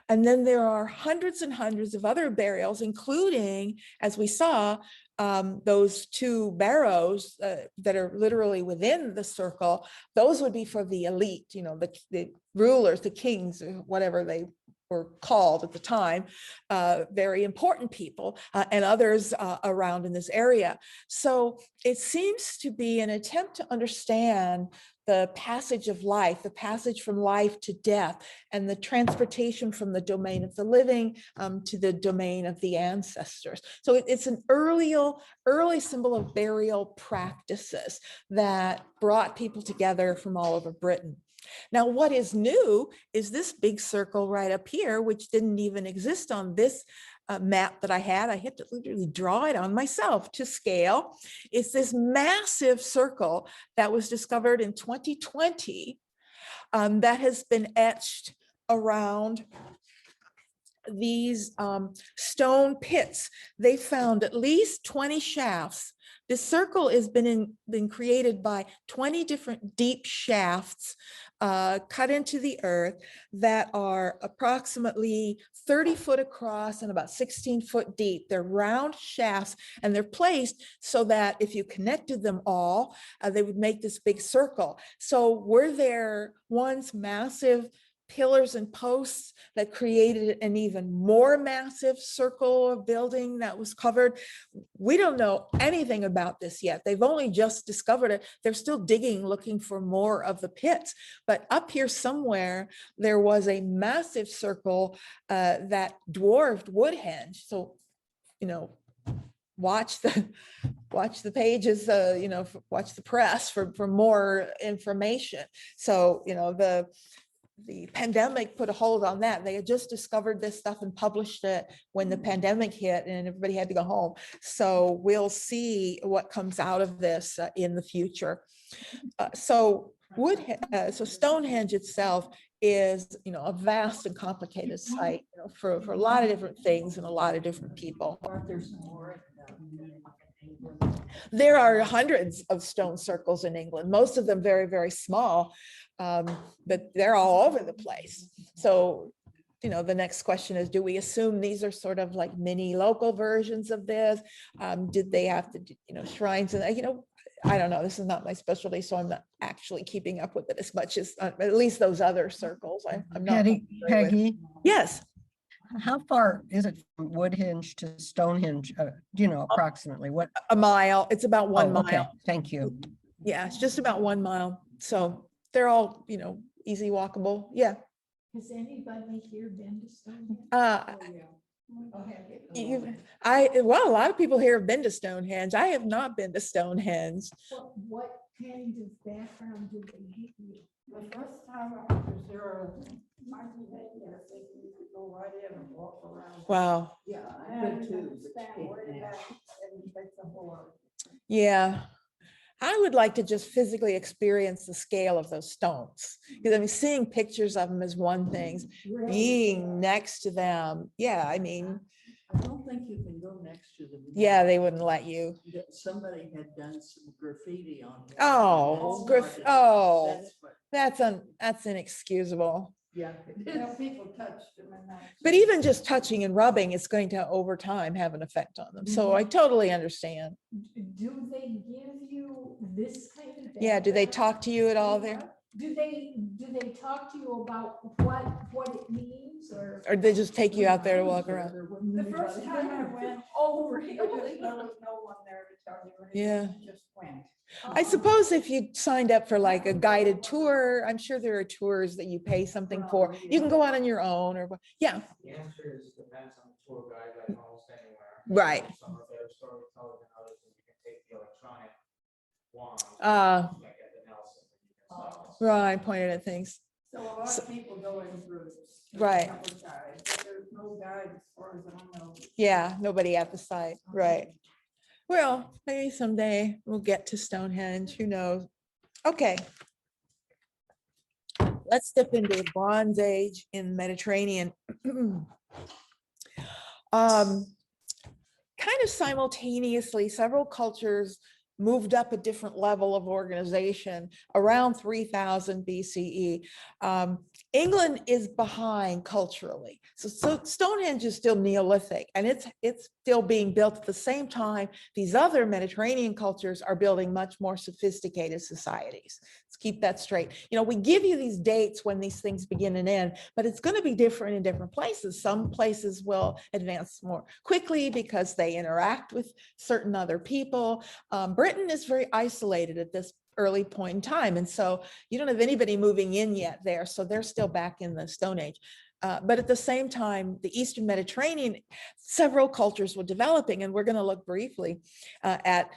And then there are hundreds and hundreds of other burials, including, as we saw, those two barrows that are literally within the circle. Those would be for the elite, you know, the rulers, the kings, or whatever they were called at the time, very important people, and others around in this area. So it seems to be an attempt to understand the passage of life, the passage from life to death, and the transportation from the domain of the living to the domain of the ancestors. So it's an early symbol of burial practices that brought people together from all over Britain. Now, what is new is this big circle right up here, which didn't even exist on this map that I had. I had to literally draw it on myself to scale. It's this massive circle that was discovered in 2020 that has been etched around these stone pits. They found at least 20 shafts. This circle has been created by 20 different deep shafts cut into the earth that are approximately 30 foot across and about 16 foot deep. They're round shafts, and they're placed so that if you connected them all, they would make this big circle. So were there once massive pillars and posts that created an even more massive circle of building that was covered? We don't know anything about this yet. They've only just discovered it. They're still digging, looking for more of the pits. But up here somewhere, there was a massive circle that dwarfed Woodhenge. So, you know, watch the pages, you know, watch the press for more information. So, you know, the pandemic put a hold on that. They had just discovered this stuff and published it when the pandemic hit and everybody had to go home. So we'll see what comes out of this in the future. So Stonehenge itself is, you know, a vast and complicated site, you know, for a lot of different things and a lot of different people. There are hundreds of stone circles in England, most of them very, very small, but they're all over the place. So, you know, the next question is, do we assume these are sort of like mini local versions of this? Did they have to, you know, shrines and, you know, I don't know, this is not my specialty, so I'm not actually keeping up with it as much as at least those other circles. I'm not. Peggy, Yes. how far is it from Woodhenge to Stonehenge? Do you know approximately what? A mile. It's about 1 mile. Okay, thank you. Yeah, it's just about 1 mile. So they're all, you know, easy walkable. Yeah. Has anybody here been to Stonehenge? Well, a lot of people here have been to Stonehenge. I have not been to Stonehenge. What kind of background did they give you? The first time I was there, my behavior, I think you could go right in and walk around. Wow. Yeah, I could too. But you can't now. Yeah. I would like to just physically experience the scale of those stones. Because I mean, seeing pictures of them is one thing, Really? being next to them, yeah, I mean, I don't think you can go next to them. yeah, they wouldn't let you. That somebody had done some graffiti on one. Oh, That's oh, what- that's inexcusable. Yeah. You know, people touched them and that. But even just touching and rubbing is going to, over time, have an effect on them. So I totally understand. Do they give you this kind of? Yeah, do they background? talk to you at all there? Do they talk to you about what it means or? Or they just take you out there to walk around? The first time I went, Oh, really? There was no one there to tell you anything. Yeah. You just went. I suppose if you signed up for like a guided tour, I'm sure there are tours that you pay something for. You can go out on your own or, yeah, The answer is depends on the tour guide, like almost anywhere. right. Some are better storytellers than others, and you can take the electronic one. Like at the Nelson. and you can stop and Right, pointed at things. So a lot of people go in groups. There's Right. a couple of guides, but there's no guide as far as I know. Yeah, nobody at the site, right. Well, maybe someday we'll get to Stonehenge, who knows? Okay. Let's step into the Bronze Age in the Mediterranean. Kind of simultaneously, several cultures moved up a different level of organization around 3000 BCE. England is behind culturally. So Stonehenge is still Neolithic, and it's still being built at the same time. These other Mediterranean cultures are building much more sophisticated societies. Let's keep that straight. You know, we give you these dates when these things begin and end, but it's going to be different in different places. Some places will advance more quickly because they interact with certain other people. Britain is very isolated at this early point in time. And so you don't have anybody moving in yet there. So they're still back in the Stone Age. But at the same time, the Eastern Mediterranean, several cultures were developing, and we're going to look briefly at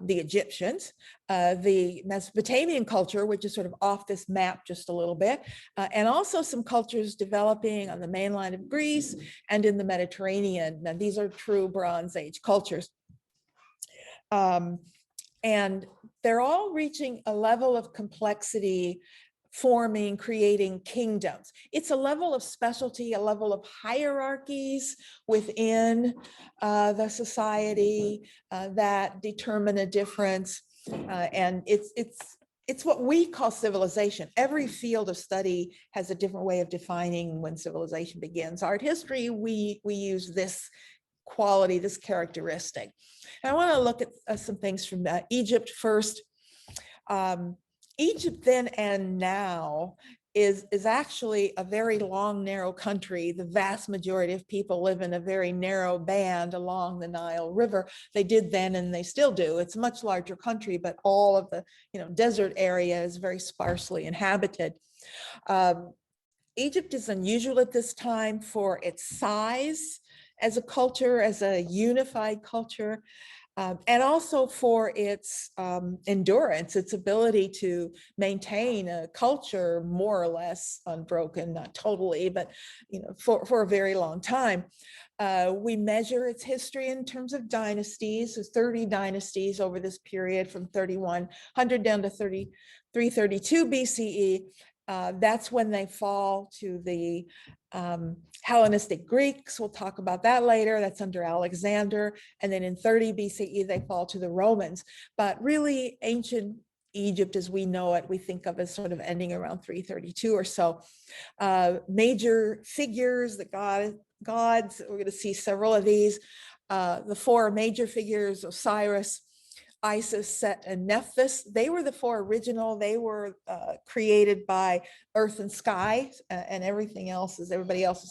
the Egyptians, the Mesopotamian culture, which is sort of off this map just a little bit, and also some cultures developing on the mainland of Greece and in the Mediterranean. Now, these are true Bronze Age cultures. And they're all reaching a level of complexity, forming, creating kingdoms. It's a level of specialty, a level of hierarchies within the society that determine a difference. And it's what we call civilization. Every field of study has a different way of defining when civilization begins. Art history, we use this quality, this characteristic. And I want to look at some things from Egypt first. Egypt then and now is actually a very long, narrow country. The vast majority of people live in a very narrow band along the Nile River. They did then and they still do. It's a much larger country, but all of the desert area is very sparsely inhabited. Egypt is unusual at this time for its size as a culture, as a unified culture, and also for its endurance, its ability to maintain a culture more or less unbroken, not totally, but for a very long time. We measure its history in terms of dynasties. There's 30 dynasties over this period from 3100 down to 332 BCE. That's when they fall to the Hellenistic Greeks. We'll talk about that later. That's under Alexander. And then in 30 BCE, they fall to the Romans. But really, ancient Egypt as we know it, we think of as sort of ending around 332 or so. Major figures, the gods, we're going to see several of these. The four major figures, Osiris, Isis, Set, and Nephthys, they were the four original. They were created by earth and sky, and everybody else is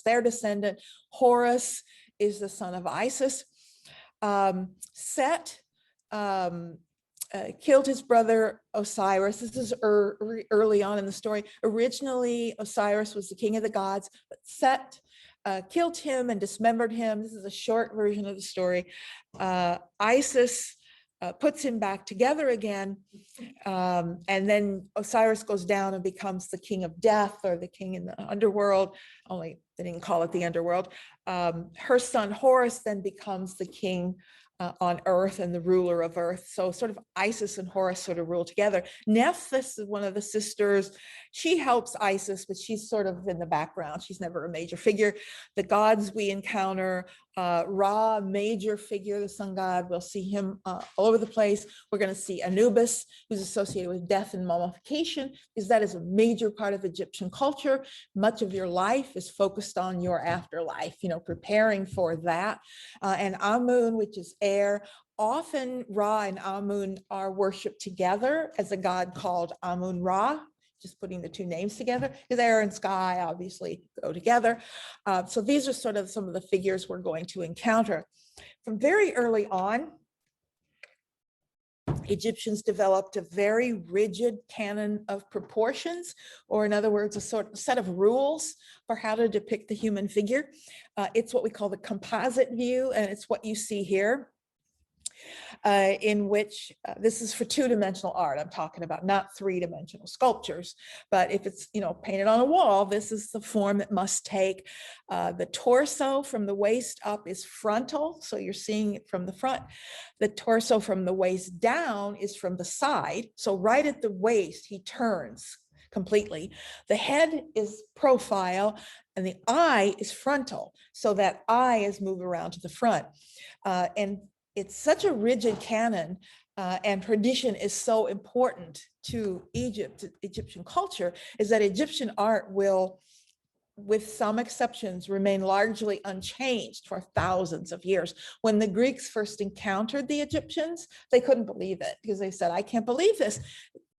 their descendant. Horus is the son of Isis. Set killed his brother Osiris. This is early on in the story. Originally, Osiris was the king of the gods, but Set killed him and dismembered him. This is a short version of the story. Isis puts him back together again. And then Osiris goes down and becomes the king of death, or the king in the underworld, only they didn't call it the underworld. Her son Horus then becomes the king on earth and the ruler of earth. So sort of Isis and Horus sort of rule together. Nephthys is one of the sisters. She helps Isis, but she's sort of in the background. She's never a major figure. The gods we encounter, Ra, major figure, the sun god, we'll see him all over the place. We're going to see Anubis, who's associated with death and mummification, because that is a major part of Egyptian culture. Much of your life is focused on your afterlife, you know, preparing for that. And Amun, which is air. Often Ra and Amun are worshipped together as a god called Amun Ra, just putting the two names together, because air and sky obviously go together. So these are sort of some of the figures we're going to encounter. From very early on, Egyptians developed a very rigid canon of proportions, or in other words, a sort of set of rules for how to depict the human figure. It's what we call the composite view, and it's what you see here. In which this is for two-dimensional art I'm talking about, not three-dimensional sculptures. But if it's, you know, painted on a wall, this is the form it must take. The torso from the waist up is frontal, so you're seeing it from the front. The torso from the waist down is from the side. So right at the waist, he turns completely. The head is profile and the eye is frontal. So that eye is moved around to the front. And it's such a rigid canon, and tradition is so important to Egyptian culture, is that Egyptian art will, with some exceptions, remain largely unchanged for thousands of years. When the Greeks first encountered the Egyptians, they couldn't believe it, because they said, I can't believe this.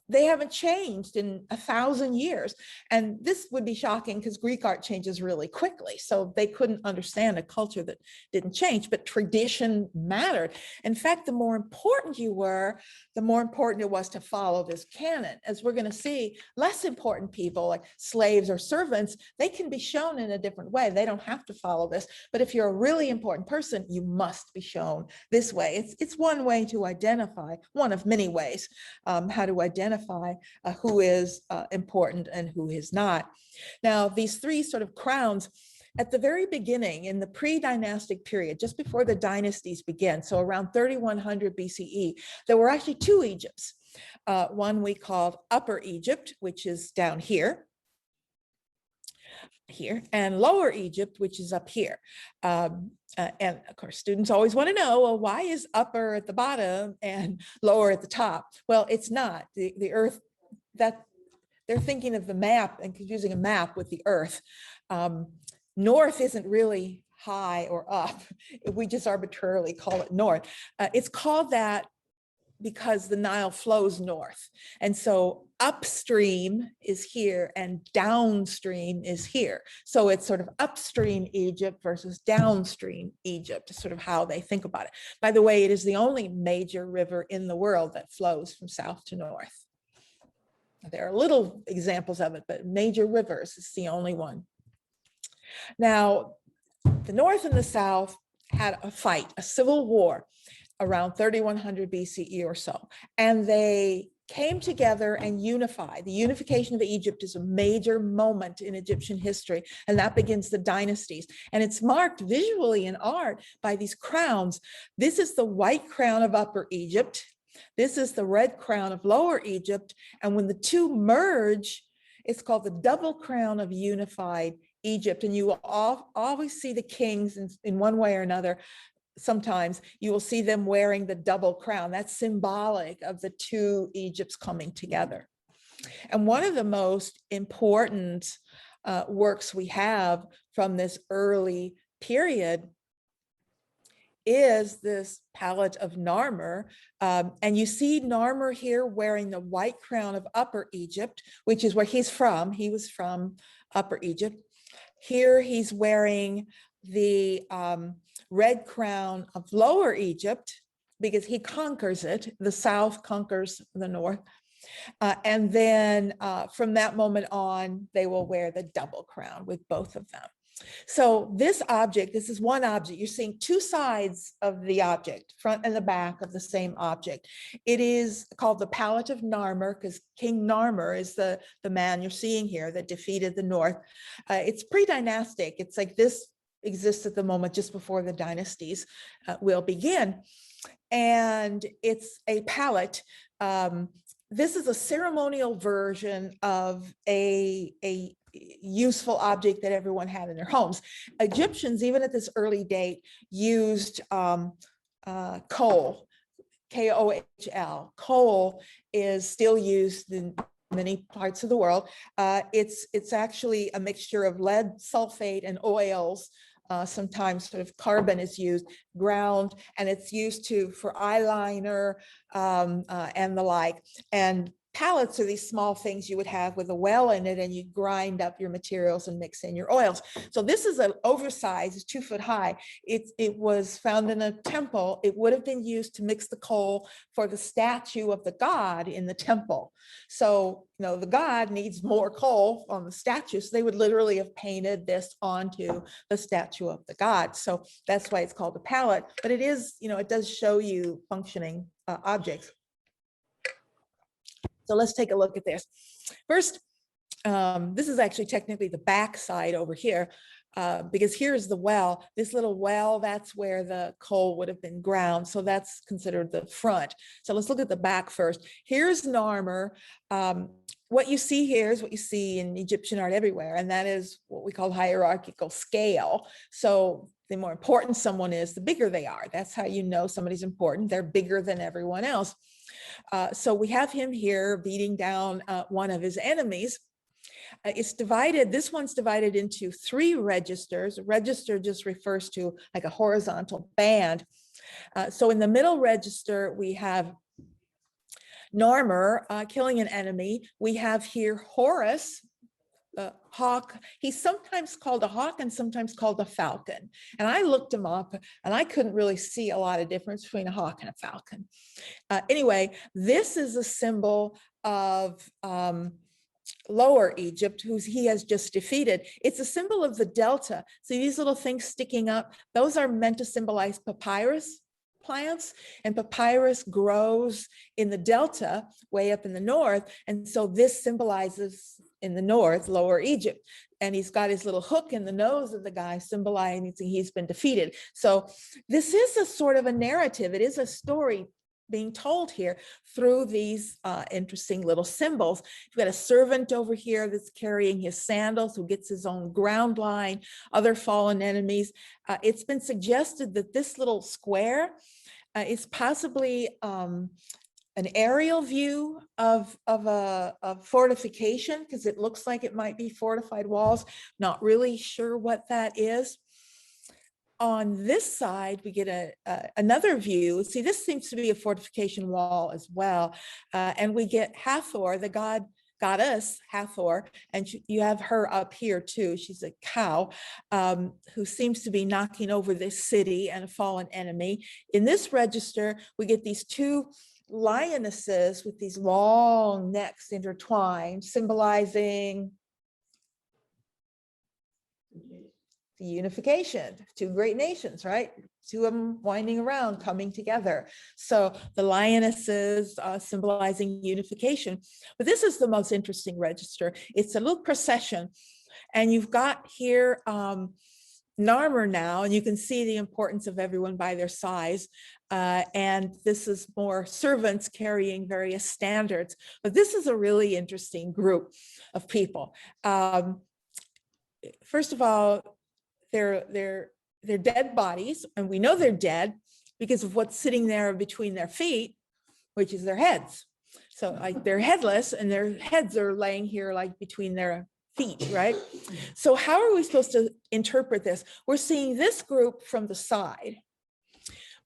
They haven't changed in 1,000 years. And this would be shocking because Greek art changes really quickly. So they couldn't understand a culture that didn't change, but tradition mattered. In fact, the more important you were, the more important it was to follow this canon. As we're going to see, less important people like slaves or servants, they can be shown in a different way. They don't have to follow this. But if you're a really important person, you must be shown this way. It's one way to identify, one of many ways, how to identify who is important and who is not. Now, these three sort of crowns, at the very beginning, in the pre-dynastic period, just before the dynasties began, so around 3100 BCE, there were actually two Egypts. One we called Upper Egypt, which is down here, and Lower Egypt, which is up here. And of course, students always want to know, well, why is upper at the bottom and lower at the top? Well, it's not. The earth, that they're thinking of the map and confusing a map with the earth. North isn't really high or up. We just arbitrarily call it north. It's called that because the Nile flows north. And so upstream is here and downstream is here. So it's sort of upstream Egypt versus downstream Egypt, is sort of how they think about it. By the way, it is the only major river in the world that flows from south to north. There are little examples of it, but major rivers is the only one. Now, the North and the South had a fight, a civil war, around 3100 BCE or so. And they came together and unified. The unification of Egypt is a major moment in Egyptian history, and that begins the dynasties. And it's marked visually in art by these crowns. This is the white crown of Upper Egypt. This is the red crown of Lower Egypt. And when the two merge, it's called the double crown of unified Egypt. And you will always see the kings in one way or another. Sometimes you will see them wearing the double crown. That's symbolic of the two Egypts coming together. And one of the most important works we have from this early period is this palette of Narmer. And you see Narmer here wearing the white crown of Upper Egypt, which is where he's from. He was from Upper Egypt. Here he's wearing the red crown of Lower Egypt because he conquers it. The South conquers the North. And then from that moment on, they will wear the double crown with both of them. So this object, this is one object. You're seeing two sides of the object, front and the back of the same object. It is called the Palette of Narmer because King Narmer is the man you're seeing here that defeated the North. It's pre-dynastic. It's like this exists at the moment just before the dynasties will begin. And it's a palette. This is a ceremonial version of a useful object that everyone had in their homes. Egyptians, even at this early date, used coal, K-O-H-L. Coal is still used in many parts of the world. It's actually a mixture of lead sulfate and oils. Sometimes sort of carbon is used, ground, and it's used for eyeliner and the like. And pallets are these small things you would have with a well in it, and you grind up your materials and mix in your oils. So this is an oversized, it's 2 foot high. It was found in a temple. It would have been used to mix the coal for the statue of the god in the temple. So, you know, the god needs more coal on the statue. So they would literally have painted this onto the statue of the god. So that's why it's called a pallet. But it is, you know, it does show you functioning objects. So let's take a look at this. First, this is actually technically the back side over here, because here's the well. This little well, that's where the coal would have been ground. So that's considered the front. So let's look at the back first. Here's Narmer. What you see here is what you see in Egyptian art everywhere, and that is what we call hierarchical scale. So the more important someone is, the bigger they are. That's how you know somebody's important. They're bigger than everyone else. So we have him here beating down one of his enemies. It's divided, this one's divided into 3 registers. A register just refers to like a horizontal band. So in the middle register, we have Narmer killing an enemy. We have here Horus, hawk. He's sometimes called a hawk and sometimes called a falcon. And I looked him up and I couldn't really see a lot of difference between a hawk and a falcon. Anyway, this is a symbol of Lower Egypt, who he has just defeated. It's a symbol of the delta. See these little things sticking up? Those are meant to symbolize papyrus plants, and papyrus grows in the delta way up in the north. And so this symbolizes in the north, Lower Egypt. And he's got his little hook in the nose of the guy symbolizing he's been defeated. So this is a sort of a narrative. It is a story being told here through these interesting little symbols. You've got a servant over here that's carrying his sandals, who gets his own ground line, other fallen enemies. It's been suggested that this little square is possibly an aerial view of a fortification, because it looks like it might be fortified walls. Not really sure what that is. On this side, we get another view. See, this seems to be a fortification wall as well. And we get Hathor, the goddess Hathor, and you have her up here too. She's a cow who seems to be knocking over this city and a fallen enemy. In this register, we get these 2 lionesses with these long necks intertwined, symbolizing the unification of 2 great nations, right? 2 of them winding around, coming together. So the lionesses symbolizing unification. But this is the most interesting register. It's a little procession. And you've got here Narmer now, and you can see the importance of everyone by their size. And this is more servants carrying various standards. But this is a really interesting group of people. First of all, they're dead bodies, and we know they're dead because of what's sitting there between their feet, which is their heads. So like they're headless, and their heads are laying here like between their feet, right? So how are we supposed to interpret this? We're seeing this group from the side,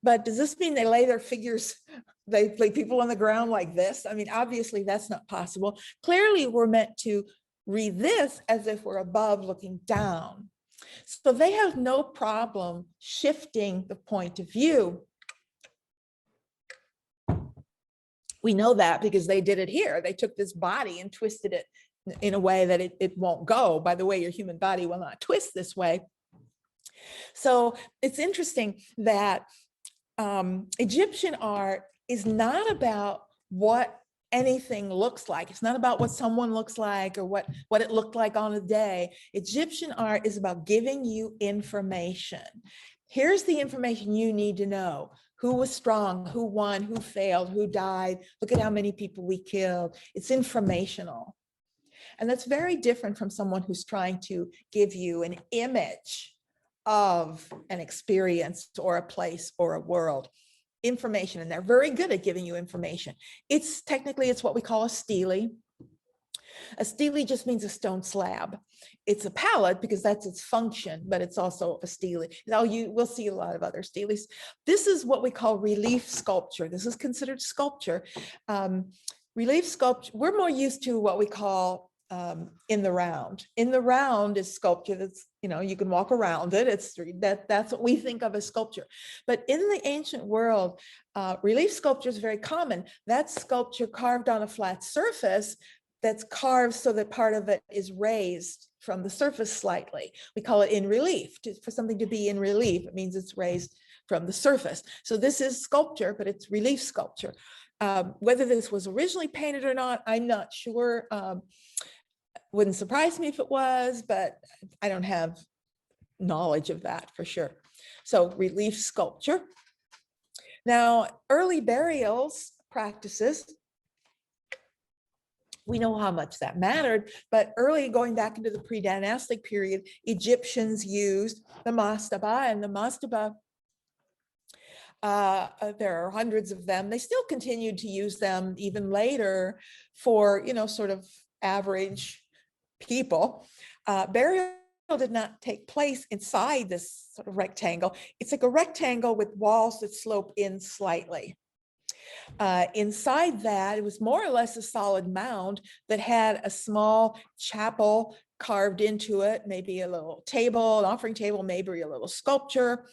but does this mean they lay their figures, they lay people on the ground like this? I mean, obviously that's not possible. Clearly we're meant to read this as if we're above looking down. So they have no problem shifting the point of view. We know that because they did it here. They took this body and twisted it in a way that it won't go. By the way, your human body will not twist this way. So it's interesting that Egyptian art is not about what anything looks like. It's not about what someone looks like or what it looked like on a day. Egyptian art is about giving you information. Here's the information you need to know. Who was strong, who won, who failed, who died. Look at how many people we killed. It's informational. And that's very different from someone who's trying to give you an image of an experience or a place or a world. Information, and they're very good at giving you information. It's technically, it's what we call a stele. A stele just means a stone slab. It's a palette because that's its function, but it's also a stele. Now we'll see a lot of other steles. This is what we call relief sculpture. This is considered sculpture. Relief sculpture, we're more used to what we call in the round. In the round is sculpture that's, you can walk around it. That's what we think of as sculpture. But in the ancient world, relief sculpture is very common. That's sculpture carved on a flat surface that's carved so that part of it is raised from the surface slightly. We call it in relief. For something to be in relief, it means it's raised from the surface. So this is sculpture, but it's relief sculpture. Whether this was originally painted or not, I'm not sure. Wouldn't surprise me if it was, but I don't have knowledge of that for sure. So relief sculpture. Now, early burials practices, we know how much that mattered, but early, going back into the pre-dynastic period, Egyptians used the mastaba, and the mastaba, there are hundreds of them. They still continued to use them even later for, sort of average people. Burial did not take place inside this sort of rectangle. It's like a rectangle with walls that slope in slightly. Inside that, it was more or less a solid mound that had a small chapel carved into it, maybe a little table, an offering table, maybe a little sculpture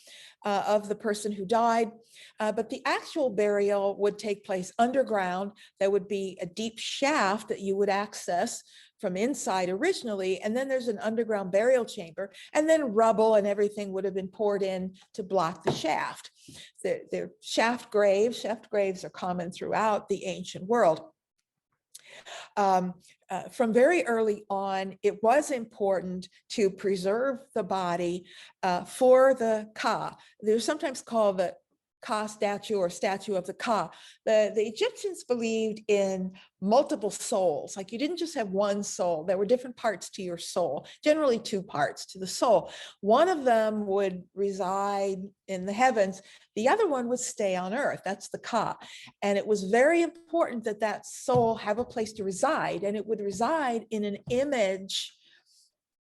of the person who died. But the actual burial would take place underground. There would be a deep shaft that you would access from inside originally, and then there's an underground burial chamber, and then rubble and everything would have been poured in to block the shaft. They're shaft graves. Shaft graves are common throughout the ancient world. From very early on, it was important to preserve the body for the Ka. They're sometimes called the Ka statue or statue of the Ka. The Egyptians believed in multiple souls. Like, you didn't just have one soul. There were different parts to your soul, generally two parts to the soul. One of them would reside in the heavens. The other one would stay on earth. That's the Ka. And it was very important that that soul have a place to reside, and it would reside in an image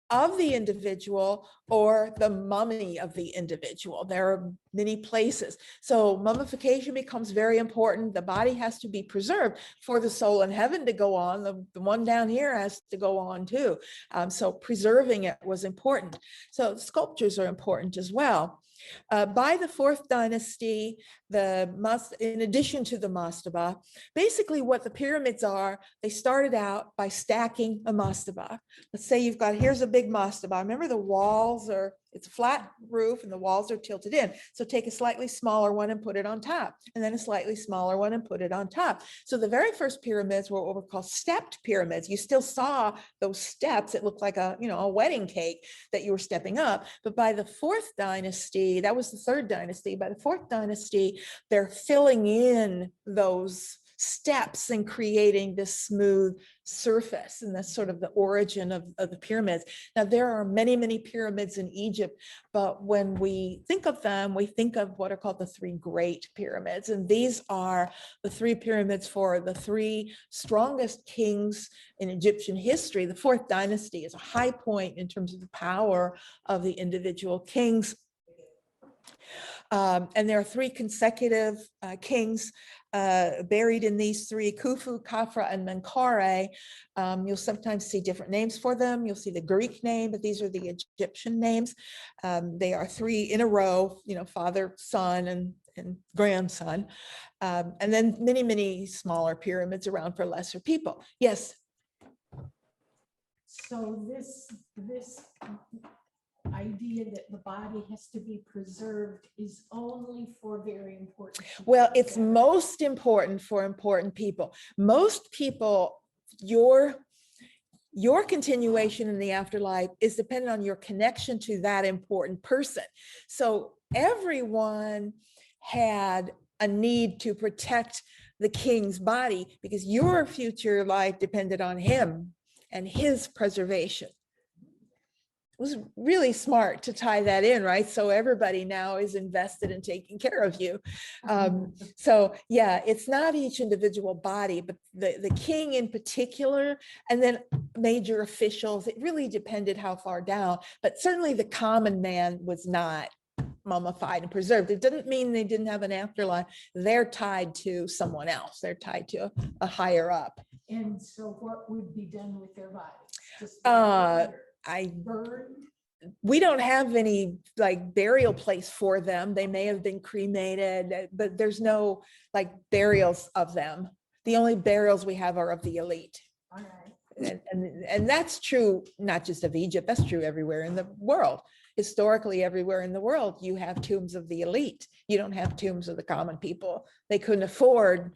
of the individual or the mummy of the individual. There are many places. So mummification becomes very important. The body has to be preserved for the soul in heaven to go on. The one down here has to go on too. So preserving it was important. So sculptures are important as well. By the fourth dynasty, in addition to the mastaba, basically what the pyramids are, they started out by stacking a mastaba. Let's say here's a big mastaba. Remember, the walls it's a flat roof and the walls are tilted in. So take a slightly smaller one and put it on top, and then a slightly smaller one and put it on top. So the very first pyramids were what were called stepped pyramids. You still saw those steps. It looked like a wedding cake that you were stepping up. But by the fourth dynasty, that was the third dynasty, by the fourth dynasty, they're filling in those steps and creating this smooth surface. And that's sort of the origin of the pyramids. Now, there are many, many pyramids in Egypt, but when we think of them, we think of what are called the three great pyramids. And these are the three pyramids for the three strongest kings in Egyptian history. The fourth dynasty is a high point in terms of the power of the individual kings. And there are three consecutive kings buried in these three: Khufu, Khafra, and Menkaure. You'll sometimes see different names for them. You'll see the Greek name, but these are the Egyptian names. They are three in a row, father, son, and grandson. And then many, many smaller pyramids around for lesser people. Yes. So this idea that the body has to be preserved is only for very important people? Well, Is it's that right? most important for important people. Most people, your continuation in the afterlife is dependent on your connection to that important person. So everyone had a need to protect the king's body because your future life depended on him and his preservation. It was really smart to tie that in, right? So everybody now is invested in taking care of you. So yeah, it's not each individual body, but the king in particular, and then major officials, it really depended how far down, but certainly the common man was not mummified and preserved. It didn't mean they didn't have an afterlife. They're tied to someone else. They're tied to a higher up. And so what would be done with their bodies? Just burned? We don't have any like burial place for them. They may have been cremated, but there's no like burials of them. The only burials we have are of the elite. All right. And that's true, not just of Egypt, that's true everywhere in the world. Historically, everywhere in the world, you have tombs of the elite. You don't have tombs of the common people. They couldn't afford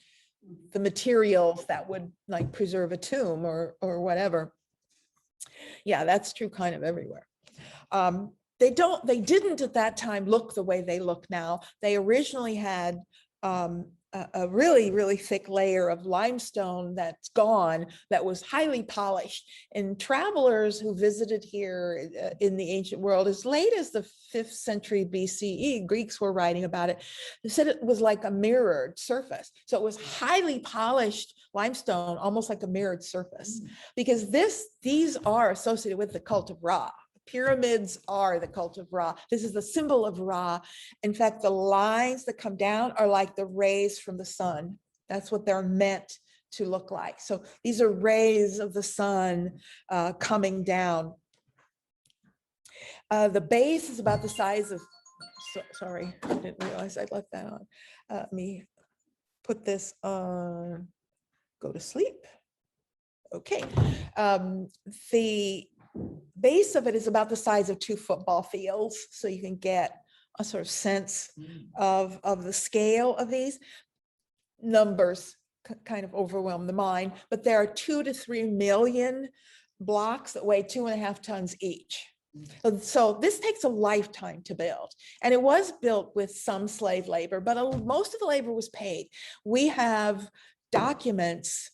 the materials that would like preserve a tomb or whatever. Yeah, that's true kind of everywhere. They didn't at that time look the way they look now. They originally had a really, really thick layer of limestone that's gone, that was highly polished. And travelers who visited here in the ancient world, as late as the 5th century BCE, Greeks were writing about it. They said it was like a mirrored surface. So it was highly polished limestone, almost like a mirrored surface, because these are associated with the cult of Ra. Pyramids are the cult of Ra. This is the symbol of Ra. In fact, the lines that come down are like the rays from the sun. That's what they're meant to look like. So these are rays of the sun coming down. The base is about the size of, sorry, I didn't realize I left that on. Let me put this on, go to sleep. Okay. The base of it is about the size of 2 football fields. So you can get a sort of sense of the scale of these. Numbers kind of overwhelm the mind, but there are 2 to 3 million blocks that weigh 2.5 tons each. So this takes a lifetime to build. And it was built with some slave labor, but most of the labor was paid. We have documents,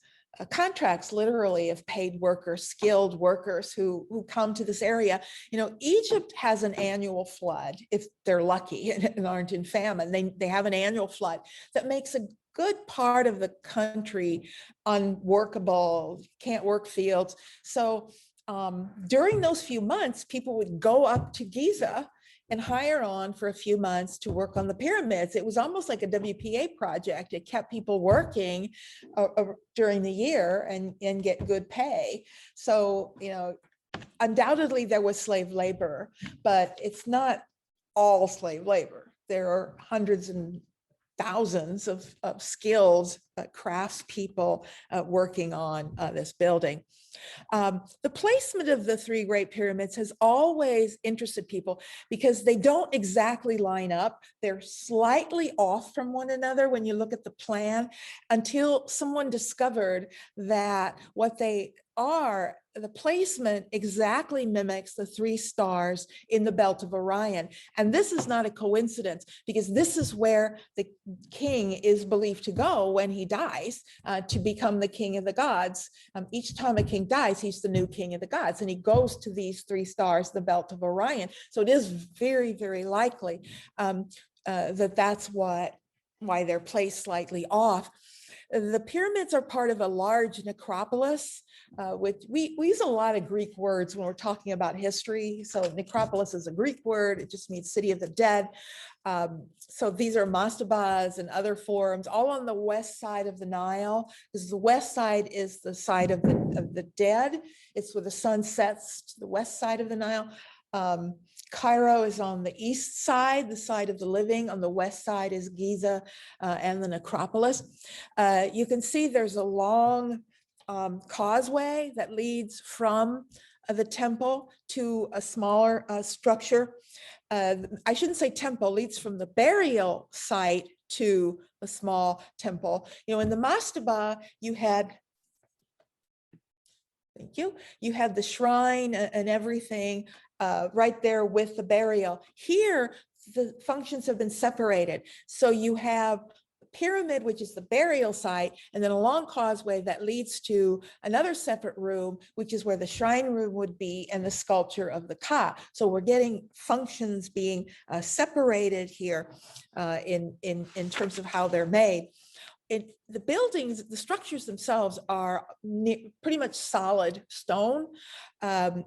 contracts literally of paid workers, skilled workers who come to this area. You know, Egypt has an annual flood if they're lucky and aren't in famine. They have an annual flood that makes a good part of the country unworkable, can't work fields. So during those few months, people would go up to Giza and hire on for a few months to work on the pyramids. It was almost like a WPA project. It kept people working during the year and get good pay. So, you know, undoubtedly there was slave labor, but it's not all slave labor. There are hundreds and thousands of skilled craftspeople working on this building. The placement of the 3 Great Pyramids has always interested people because they don't exactly line up. They're slightly off from one another when you look at the plan, until someone discovered that what they are, the placement exactly mimics the 3 stars in the belt of Orion. And this is not a coincidence, because this is where the king is believed to go when he dies to become the king of the gods. Each time a king dies, he's the new king of the gods, and he goes to these 3 stars, the belt of Orion. So it is very, very likely that that's why they're placed slightly off. The pyramids are part of a large necropolis, which we use a lot of Greek words when we're talking about history. So necropolis is a Greek word. It just means city of the dead. So these are mastabas and other forums, all on the west side of the Nile, because the west side is the side of the dead. It's where the sun sets to the west side of the Nile. Cairo is on the east side, the side of the living. On the west side is Giza and the necropolis. You can see there's a long causeway that leads from the temple to a smaller structure. I shouldn't say temple, leads from the burial site to a small temple. You know, in the mastaba, you had, thank you, you had the shrine and everything right there with the burial. Here, the functions have been separated. So you have pyramid, which is the burial site, and then a long causeway that leads to another separate room, which is where the shrine room would be and the sculpture of the Ka. So we're getting functions being separated here in terms of how they're made. The buildings, the structures themselves are pretty much solid stone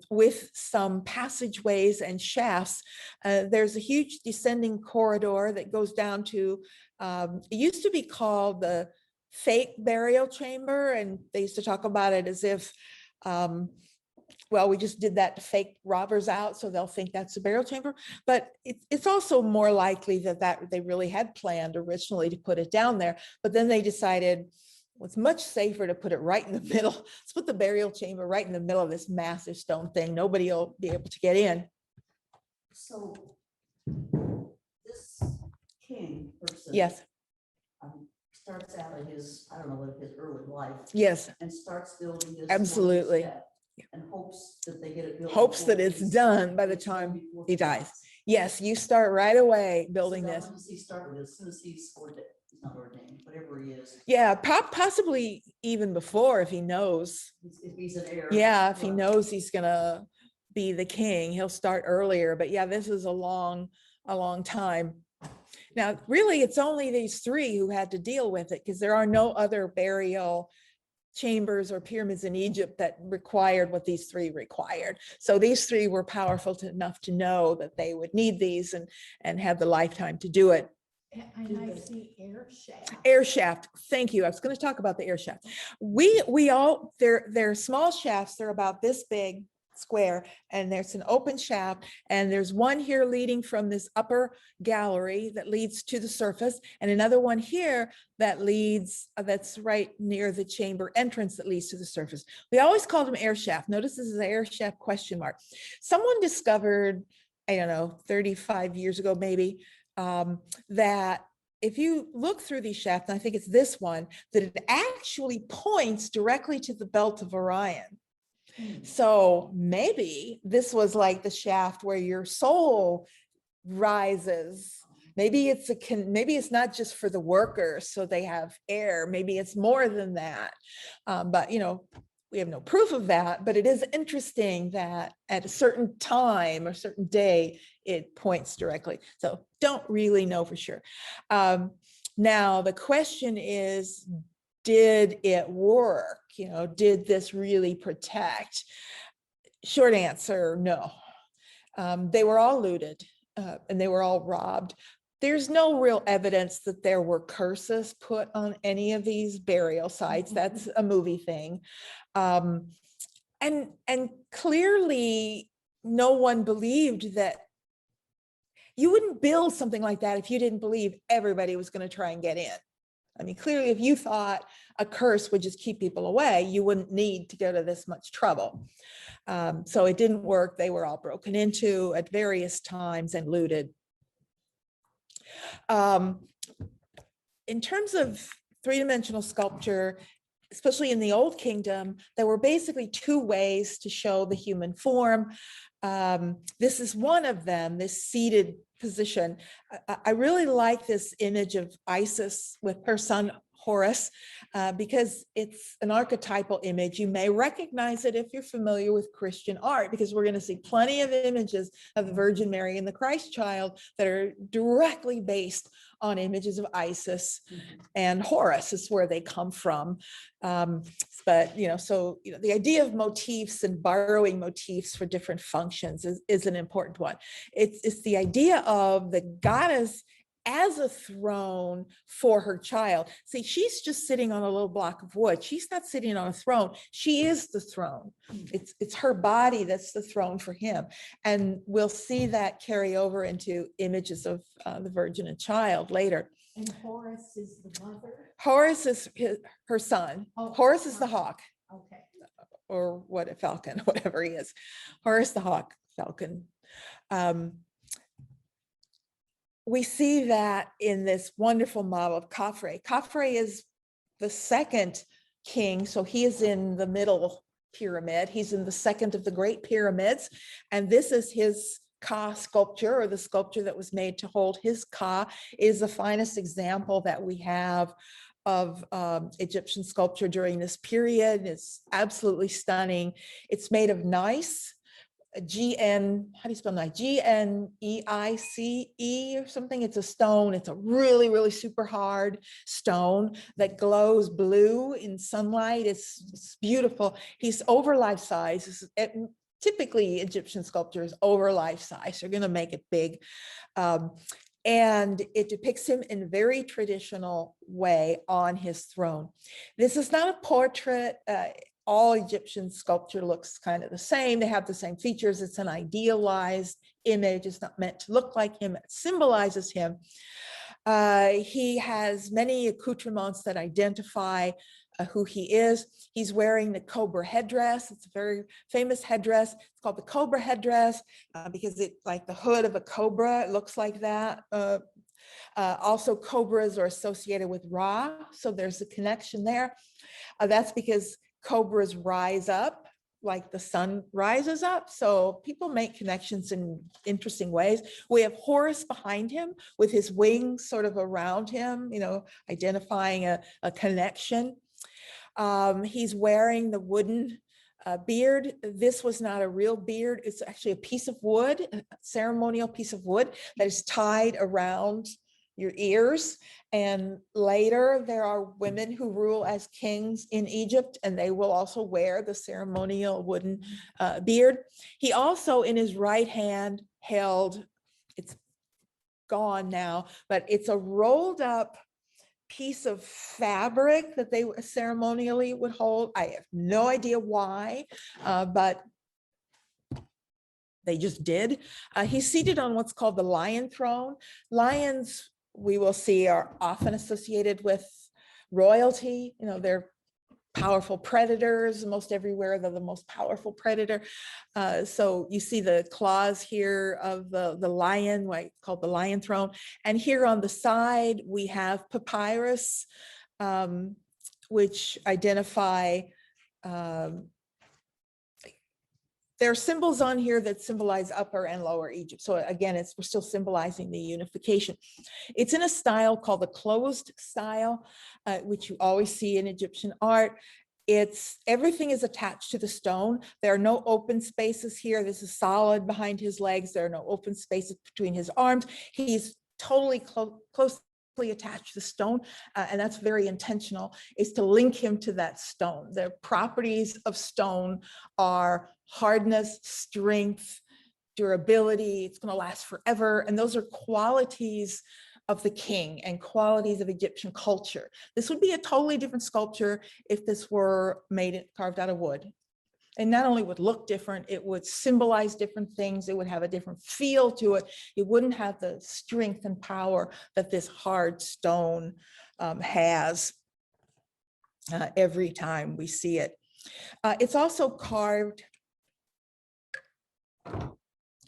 with some passageways and shafts. There's a huge descending corridor that goes down to, it used to be called the fake burial chamber, and they used to talk about it as if, well, we just did that to fake robbers out, so they'll think that's a burial chamber. But it's also more likely that they really had planned originally to put it down there, but then they decided, well, it's much safer to put it right in the middle. Let's put the burial chamber right in the middle of this massive stone thing. Nobody will be able to get in. So this king person. Yes, Starts out in his, I don't know, what his early life. yes, And starts building this. Absolutely. step And hopes that they get it built. hopes before that it's he's- done by the it's done time before he dies. dies. Yes, you start right away building So now this. when does he start with it? As soon as he's ordained, he's not ordained, whatever he is. Yeah, possibly even before if he knows. If he's an heir. Yeah, if he well, knows he's gonna be the king, he'll start earlier. But yeah, this is a long time. Now, really, it's only these three who had to deal with it because there are no other burial chambers or pyramids in Egypt that required what these three required. So these three were powerful enough to know that they would need these and have the lifetime to do it. And I see air shaft. Air shaft. Thank you. I was going to talk about the air shaft. They're small shafts. They're about this big square, and there's an open shaft, and there's one here leading from this upper gallery that leads to the surface, and another one here that leads, that's right near the chamber entrance that leads to the surface. We always called them air shaft. Notice this is an air shaft question mark. Someone discovered, I don't know, 35 years ago maybe, that if you look through these shafts, and I think it's this one, that it actually points directly to the belt of Orion. So maybe this was like the shaft where your soul rises. Maybe it's not just for the workers, so they have air. Maybe it's more than that. But you know, we have no proof of that. But it is interesting that at a certain time or certain day, it points directly. So don't really know for sure. Now the question is, did it work? You know, did this really protect? Short answer, no. They were all looted and they were all robbed. There's no real evidence that there were curses put on any of these burial sites. That's a movie thing. And clearly no one believed that. You wouldn't build something like that if you didn't believe everybody was going to try and get in. I mean, clearly, if you thought a curse would just keep people away, you wouldn't need to go to this much trouble. So it didn't work. They were all broken into at various times and looted. In terms of three-dimensional sculpture, especially in the Old Kingdom, there were basically two ways to show the human form. This is one of them, this seated position. I really like this image of Isis with her son Horus, because it's an archetypal image. You may recognize it if you're familiar with Christian art, because we're going to see plenty of images of the Virgin Mary and the Christ child that are directly based on images of Isis and Horus is where they come from. But, you know, so, you know, the idea of motifs and borrowing motifs for different functions is an important one. It's the idea of the goddess as a throne for her child. See, she's just sitting on a little block of wood. She's not sitting on a throne. She is the throne. It's her body that's the throne for him. And we'll see that carry over into images of the Virgin and Child later. And Horus is the mother. Horus is her son. Oh, Horus is the son. hawk. Okay. or what a falcon, whatever he is. Horus the hawk, falcon. We see that in this wonderful model of Khafre. Khafre is the second king, so he is in the middle pyramid. He's in the second of the great pyramids, and this is his Ka sculpture, or the sculpture that was made to hold his Ka. Is the finest example that we have of Egyptian sculpture during this period. It's absolutely stunning. It's made of gneiss. G-N, how do you spell gneiss? G-N-E-I-C-E or something. It's a stone. It's a really, really super hard stone that glows blue in sunlight. It's beautiful. He's over life size. Typically, Egyptian sculpture is over life size. You're going to make it big. And it depicts him in a very traditional way on his throne. This is not a portrait. All Egyptian sculpture looks kind of the same. They have the same features. It's an idealized image. It's not meant to look like him. It symbolizes him. He has many accoutrements that identify who he is. He's wearing the cobra headdress. It's a very famous headdress. It's called the cobra headdress because it's like the hood of a cobra. It looks like that. Also, cobras are associated with Ra, so there's a connection there. That's because cobras rise up like the sun rises up. So people make connections in interesting ways. We have Horus behind him with his wings sort of around him, you know, identifying a connection. He's wearing the wooden beard. This was not a real beard. It's actually a piece of wood, a ceremonial piece of wood that is tied around your ears. And later there are women who rule as kings in Egypt, and they will also wear the ceremonial wooden beard. He also in his right hand held, it's gone now, but it's a rolled up piece of fabric that they ceremonially would hold. I have no idea why, but they just did. He's seated on what's called the lion throne. Lions, we will see, are often associated with royalty. You know, they're powerful predators. Most everywhere, they're the most powerful predator. So you see the claws here of the lion, called the lion throne. And here on the side, we have papyrus, which identify, there are symbols on here that symbolize Upper and Lower Egypt. So again, we're still symbolizing the unification. It's in a style called the closed style, which you always see in Egyptian art. Everything is attached to the stone. There are no open spaces here. This is solid behind his legs. There are no open spaces between his arms. He's totally closely attached to the stone, and that's very intentional, is to link him to that stone. The properties of stone are hardness, strength, durability. It's going to last forever, and those are qualities of the king and qualities of Egyptian culture. This would be a totally different sculpture if this were carved out of wood. And not only would look different, it would symbolize different things. It would have a different feel to it. It wouldn't have the strength and power that this hard stone has every time we see it. It's also carved,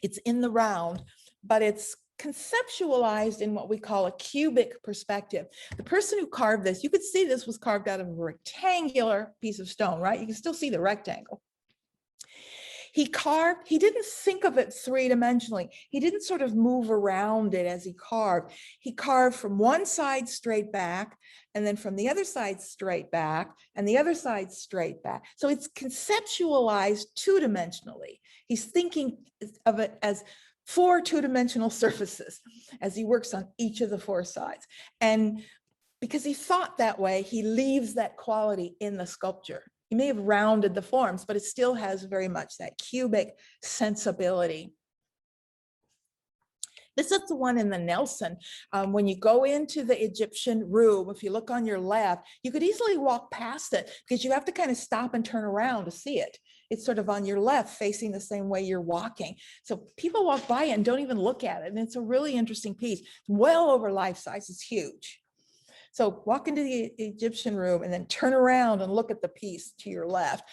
it's in the round, but it's conceptualized in what we call a cubic perspective. The person who carved this, you could see this was carved out of a rectangular piece of stone, right? You can still see the rectangle. He didn't think of it three-dimensionally. He didn't sort of move around it as he carved. He carved from one side straight back, and then from the other side straight back, and the other side straight back. So it's conceptualized two-dimensionally. He's thinking of it as 4 two-dimensional surfaces as he works on each of the 4 sides. And because he thought that way, he leaves that quality in the sculpture. He may have rounded the forms, but it still has very much that cubic sensibility. This is the one in the Nelson. When you go into the Egyptian room, if you look on your left, you could easily walk past it because you have to kind of stop and turn around to see it. It's sort of on your left, facing the same way you're walking. So people walk by it and don't even look at it. And it's a really interesting piece. Well over life size, it's huge. So walk into the Egyptian room and then turn around and look at the piece to your left.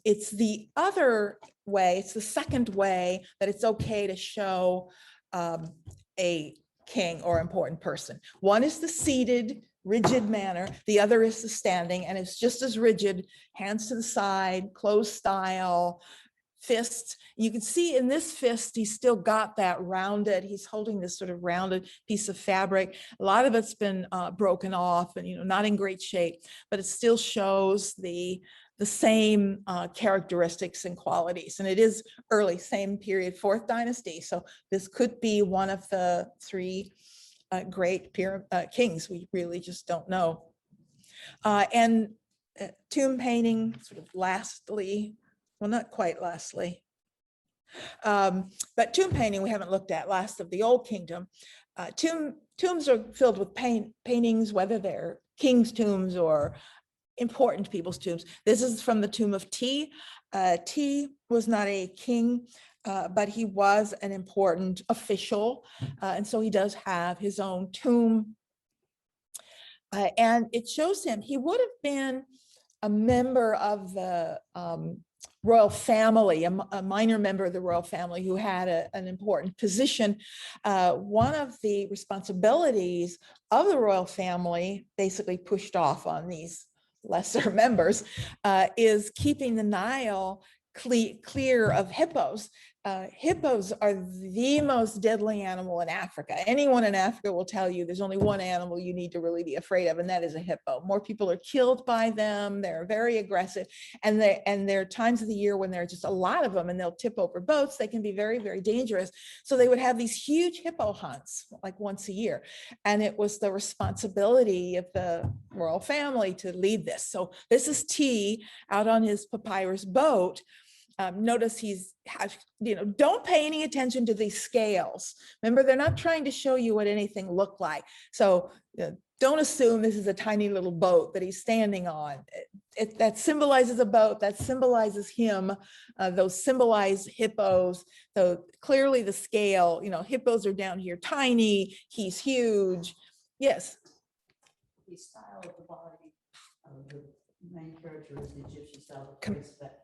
It's the other way, it's the second way that it's okay to show a king or important person. One is the seated, rigid manner. The other is the standing, and it's just as rigid, hands to the side, closed style, fist. You can see in this fist, he's still got that rounded, he's holding this sort of rounded piece of fabric. A lot of it's been broken off and, not in great shape, but it still shows the same characteristics and qualities. And it is early, same period, 4th dynasty. So this could be one of the 3 great kings. We really just don't know. And tomb painting, sort of lastly, well, not quite lastly, but tomb painting we haven't looked at, last of the Old Kingdom. Tombs are filled with paintings, whether they're king's tombs or important people's tombs. This is from the tomb of T. T was not a king, but he was an important official. And so he does have his own tomb. And it shows him, he would have been a member of the royal family, a minor member of the royal family who had an important position. One of the responsibilities of the royal family, basically pushed off on these lesser members, is keeping the Nile clear of hippos. Hippos are the most deadly animal in Africa. Anyone in Africa will tell you there's only one animal you need to really be afraid of, and that is a hippo. More people are killed by them. They're very aggressive. And there are times of the year when there are just a lot of them and they'll tip over boats. They can be very, very dangerous. So they would have these huge hippo hunts like once a year. And it was the responsibility of the royal family to lead this. So this is T out on his papyrus boat. Notice don't pay any attention to these scales. Remember, they're not trying to show you what anything looked like. So don't assume this is a tiny little boat that he's standing on. That symbolizes a boat, that symbolizes him. Those symbolize hippos. So clearly the scale, hippos are down here tiny, he's huge. Yes. The style of the body of the main character is the Egyptian style of face, but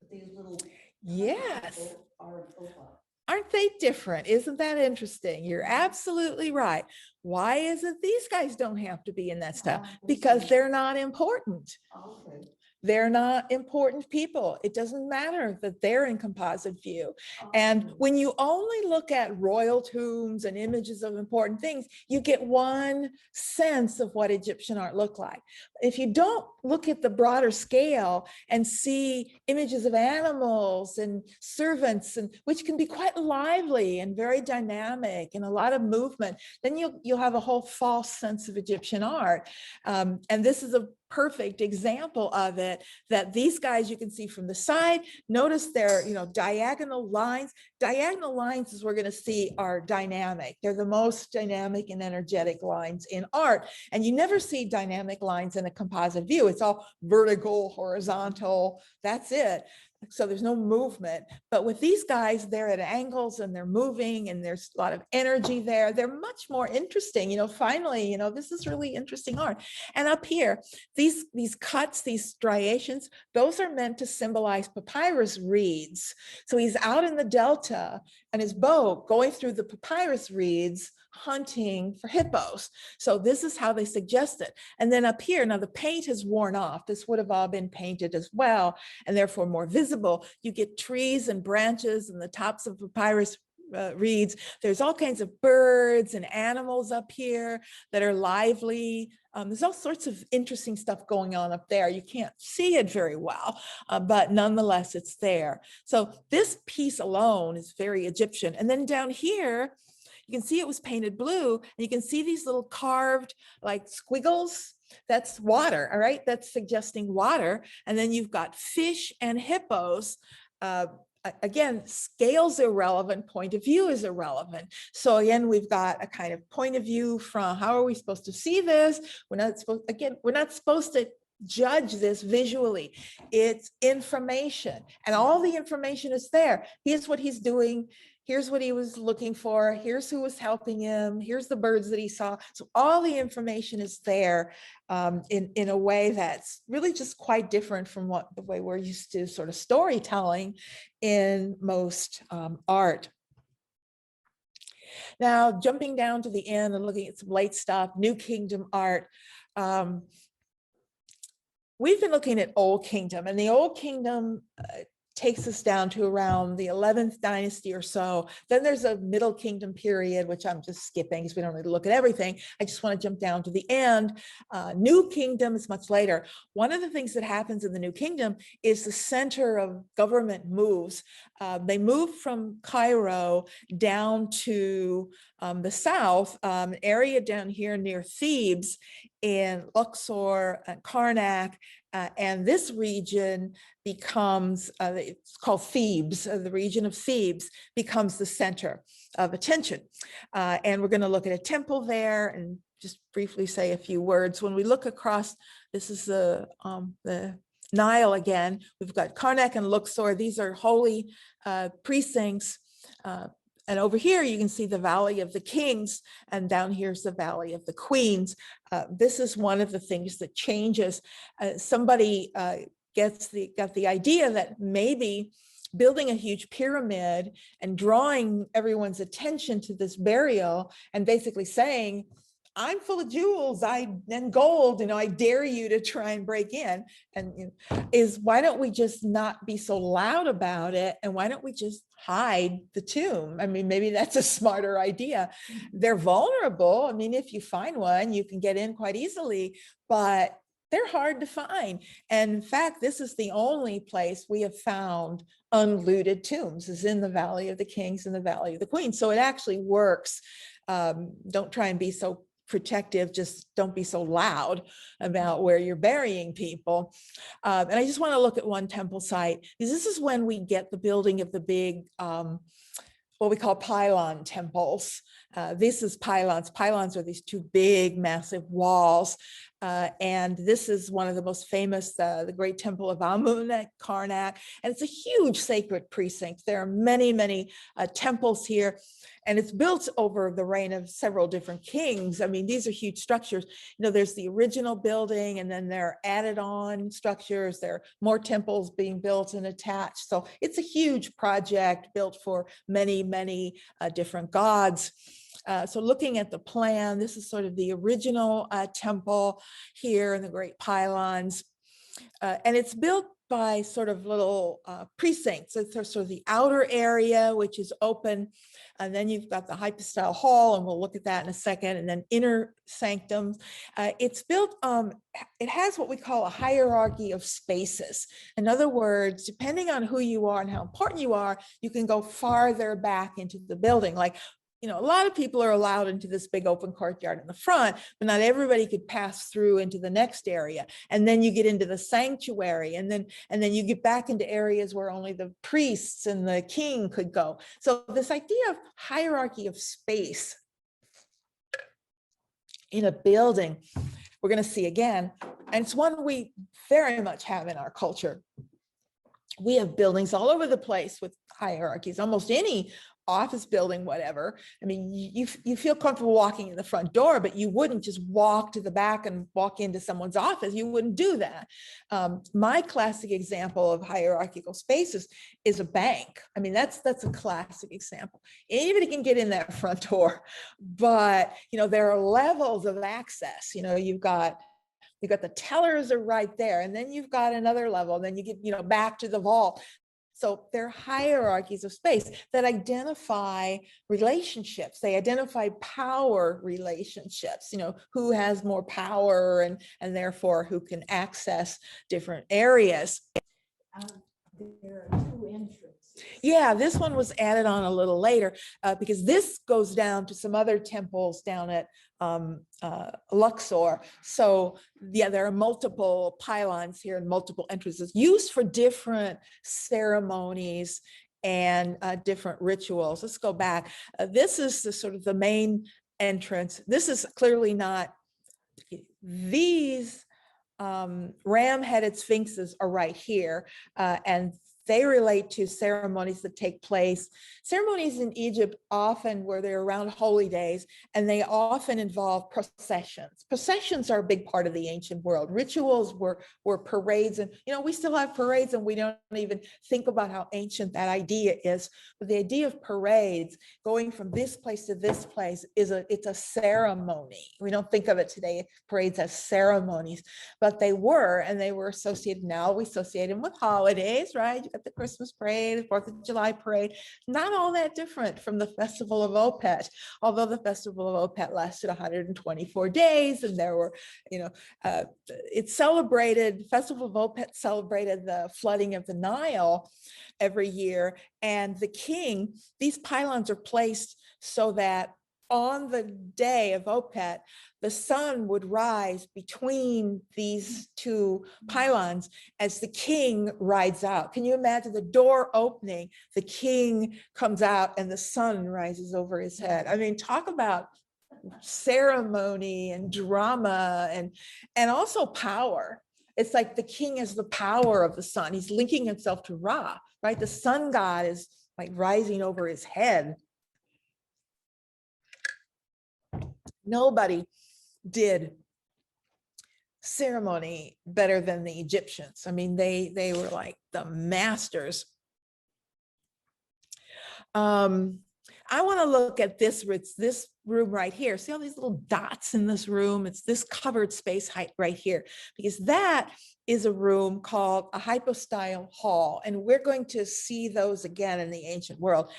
these little Yes. are in profile. Aren't they different? Isn't that interesting? You're absolutely right. Why is it these guys don't have to be in that style? Because they're not important. Okay. They're not important people. It doesn't matter that they're in composite view. And when you only look at royal tombs and images of important things, you get one sense of what Egyptian art looked like. If you don't look at the broader scale and see images of animals and servants, and which can be quite lively and very dynamic and a lot of movement, then you'll have a whole false sense of Egyptian art. And this is a perfect example of it, that these guys you can see from the side. Notice their diagonal lines. Diagonal lines, as we're going to see, are dynamic. They're the most dynamic and energetic lines in art. And you never see dynamic lines in a composite view. It's all vertical, horizontal. That's it. So there's no movement. But with these guys, they're at angles and they're moving and there's a lot of energy there. They're much more interesting. Finally, this is really interesting art. And up here, these cuts, these striations, those are meant to symbolize papyrus reeds. So he's out in the delta and his boat going through the papyrus reeds, hunting for hippos. So this is how they suggest it. And then up here, now the paint has worn off. This would have all been painted as well, and therefore more visible. You get trees and branches and the tops of papyrus reeds. There's all kinds of birds and animals up here that are lively. There's all sorts of interesting stuff going on up there. You can't see it very well, but nonetheless, it's there. So this piece alone is very Egyptian. And then down here, you can see it was painted blue, and you can see these little carved like squiggles. That's water, all right? That's suggesting water. And then you've got fish and hippos. Again, scale's irrelevant, point of view is irrelevant. So again, we've got a kind of point of view from how are we supposed to see this? We're not supposed to judge this visually. It's information, and all the information is there. Here's what he's doing. here's what he was looking for, here's who was helping him, here's the birds that he saw. So all the information is there in a way that's really just quite different from the way we're used to sort of storytelling in most art. Now, jumping down to the end and looking at some late stuff, New Kingdom art. We've been looking at Old Kingdom, and the Old Kingdom takes us down to around the 11th dynasty or so. Then there's a Middle Kingdom period, which I'm just skipping because we don't need to look at everything. I just want to jump down to the end. New Kingdom is much later. One of the things that happens in the New Kingdom is the center of government moves. They move from Cairo down to the south, an area down here near Thebes in Luxor and Karnak. And this region becomes, it's called Thebes, the region of Thebes becomes the center of attention. And we're going to look at a temple there and just briefly say a few words. When we look across, this is the Nile again, we've got Karnak and Luxor. These are holy precincts. And over here, you can see the Valley of the Kings, and down here's the Valley of the Queens. This is one of the things that changes. Somebody got the idea that maybe building a huge pyramid and drawing everyone's attention to this burial and basically saying, I'm full of jewels and gold, I dare you to try and break in, and is why don't we just not be so loud about it, and why don't we just hide the tomb? I mean, maybe that's a smarter idea. They're vulnerable. I mean, if you find one, you can get in quite easily, but they're hard to find. And in fact, this is the only place we have found unlooted tombs, is in the Valley of the Kings and the Valley of the Queens. So it actually works. Don't try and be so protective, just don't be so loud about where you're burying people. And I just want to look at one temple site, because this is when we get the building of the big, what we call pylon temples. This is pylons. Pylons are these two big, massive walls. And this is one of the most famous, the great temple of Amun at Karnak. And it's a huge sacred precinct. There are many, many temples here. And it's built over the reign of several different kings. I mean, these are huge structures. There's the original building, and then there are added on structures. There are more temples being built and attached. So it's a huge project built for many, many different gods. So looking at the plan, this is sort of the original temple here in the great pylons. And it's built by sort of little precincts. It's sort of the outer area, which is open. And then you've got the hypostyle hall, and we'll look at that in a second, and then inner sanctums. It's built, it has what we call a hierarchy of spaces. In other words, depending on who you are and how important you are, you can go farther back into the building. Like, a lot of people are allowed into this big open courtyard in the front, but not everybody could pass through into the next area. And then you get into the sanctuary, and then you get back into areas where only the priests and the king could go. So this idea of hierarchy of space in a building, we're going to see again, and it's one we very much have in our culture. We have buildings all over the place with hierarchies. Almost any office building, whatever. I mean, you feel comfortable walking in the front door, but you wouldn't just walk to the back and walk into someone's office. You wouldn't do that. My classic example of hierarchical spaces is a bank. I mean, that's a classic example. Anybody can get in that front door, but there are levels of access. You've got the tellers are right there, and then you've got another level, and then you get back to the vault. So there are hierarchies of space that identify relationships. They identify power relationships, who has more power and therefore who can access different areas. There are two entrances. Yeah, this one was added on a little later because this goes down to some other temples down at Luxor. So yeah, there are multiple pylons here and multiple entrances used for different ceremonies and different rituals. Let's go back. This is the sort of the main entrance. This is clearly not these ram-headed sphinxes are right here, and they relate to ceremonies that take place. Ceremonies in Egypt often where they're around holy days, and they often involve processions. Processions are a big part of the ancient world. Rituals were parades, and we still have parades, and we don't even think about how ancient that idea is. But the idea of parades, going from this place to this place, it's a ceremony. We don't think of it today, parades as ceremonies, but they were, and they were associated. Now we associate them with holidays, right? You got the Christmas parade, the 4th of July parade, not all that different from the Festival of Opet, although the Festival of Opet lasted 124 days, and there were, it celebrated, Festival of Opet celebrated the flooding of the Nile every year, and the king, these pylons are placed so that on the day of Opet, the sun would rise between these two pylons as the king rides out. Can you imagine the door opening, the king comes out and the sun rises over his head? I mean, talk about ceremony and drama and also power. It's like the king is the power of the sun. He's linking himself to Ra, right? The sun god is like rising over his head. Nobody did ceremony better than the Egyptians. I mean, they were like the masters. I want to look at this room right here. See all these little dots in this room? It's this covered space height right here, because that is a room called a hypostyle hall. And we're going to see those again in the ancient world.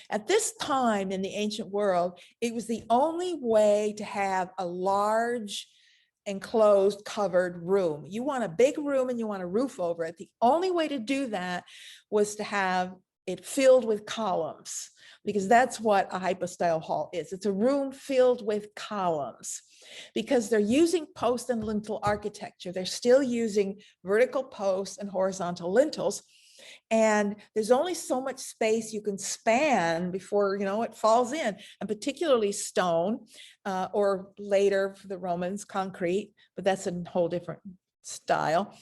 At this time in the ancient world, it was the only way to have a large enclosed covered room. You want a big room and you want a roof over it. The only way to do that was to have it filled with columns, because that's what a hypostyle hall is. It's a room filled with columns, because they're using post and lintel architecture. They're still using vertical posts and horizontal lintels. And there's only so much space you can span before, it falls in, and particularly stone, or later for the Romans, concrete, but that's a whole different style.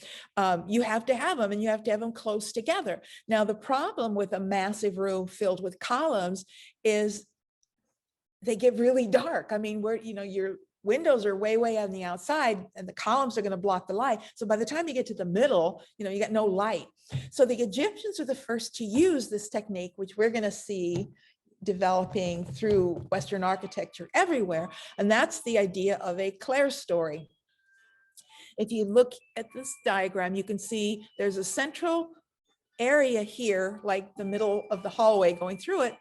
You have to have them, and you have to have them close together. Now, the problem with a massive room filled with columns is they get really dark. I mean, your windows are way on the outside, and the columns are going to block the light. So by the time you get to the middle, you got no light. So the Egyptians are the first to use this technique, which we're going to see developing through Western architecture everywhere. And that's the idea of a clerestory. If you look at this diagram, you can see there's a central area here, like the middle of the hallway going through it,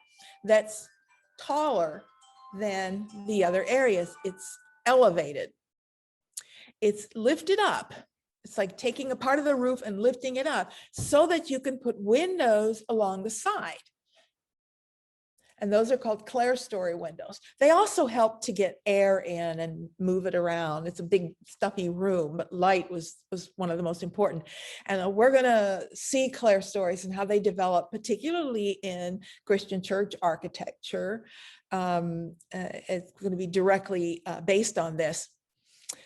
that's taller than the other areas. It's elevated. It's lifted up. It's like taking a part of the roof and lifting it up so that you can put windows along the side. And those are called clerestory windows. They also help to get air in and move it around. It's a big stuffy room, but light was one of the most important. And we're going to see clerestories and how they develop, particularly in Christian church architecture. It's going to be directly based on this.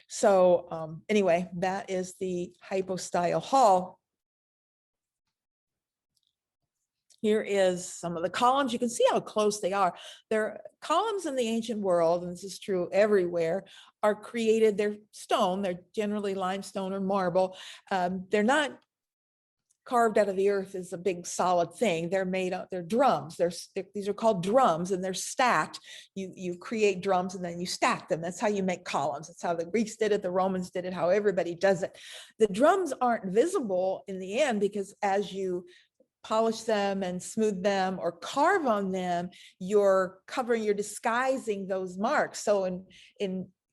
So anyway, that is the hypostyle hall. Here is some of the columns. You can see how close they are. They're columns in the ancient world, and this is true everywhere, are created, they're stone, they're generally limestone or marble. They're not carved out of the earth as a big solid thing. They're made up, they're drums. These are called drums, and they're stacked. You create drums and then you stack them. That's how you make columns. That's how the Greeks did it, the Romans did it, how everybody does it. The drums aren't visible in the end, because as you polish them and smooth them or carve on them, you're disguising those marks. So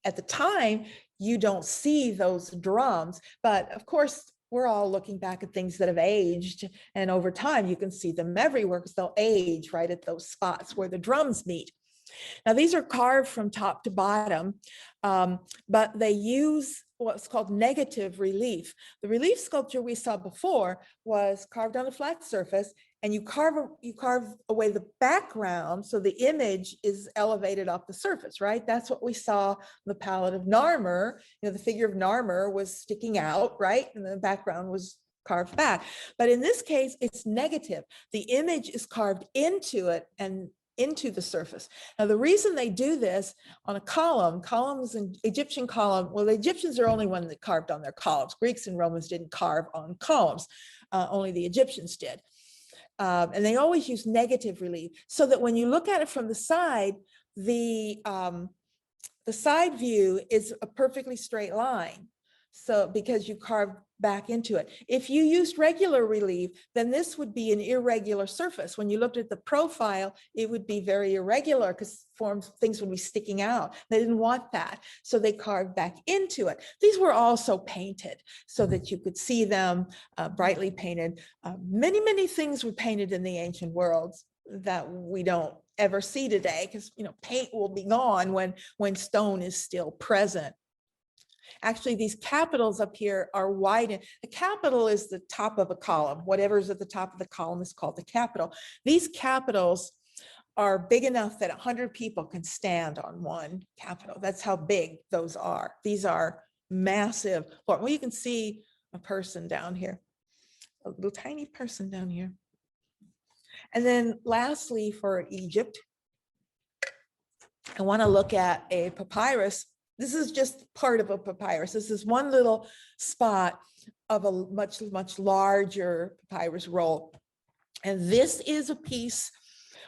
at the time, you don't see those drums, but of course, we're all looking back at things that have aged, and over time you can see them everywhere because they'll age right at those spots where the drums meet. Now, these are carved from top to bottom, but they use what's called negative relief. The relief sculpture we saw before was carved on a flat surface, and you carve away the background so the image is elevated off the surface, right? That's what we saw on the palette of Narmer. The figure of Narmer was sticking out, right? And the background was carved back. But in this case, it's negative. The image is carved into it and into the surface. Now, the reason they do this on a columns in Egyptian column, well, the Egyptians are only one that carved on their columns. Greeks and Romans didn't carve on columns, only the Egyptians did. And they always use negative relief so that when you look at it from the side, the side view is a perfectly straight line. So because you carved back into it. If you used regular relief, then this would be an irregular surface. When you looked at the profile, it would be very irregular because things would be sticking out. They didn't want that. So they carved back into it. These were also painted so that you could see them brightly painted. Many, many things were painted in the ancient worlds that we don't ever see today because, you know, paint will be gone when stone is still present. Actually, these capitals up here are widened. The capital is the top of a column. Whatever's at the top of the column is called the capital. These capitals are big enough that 100 people can stand on one capital. That's how big those are. These are massive. Well, you can see a person down here, a little tiny person down here. And then lastly, for Egypt, I want to look at a papyrus. This is just part of a papyrus. This is one little spot of a much, much larger papyrus roll. And this is a piece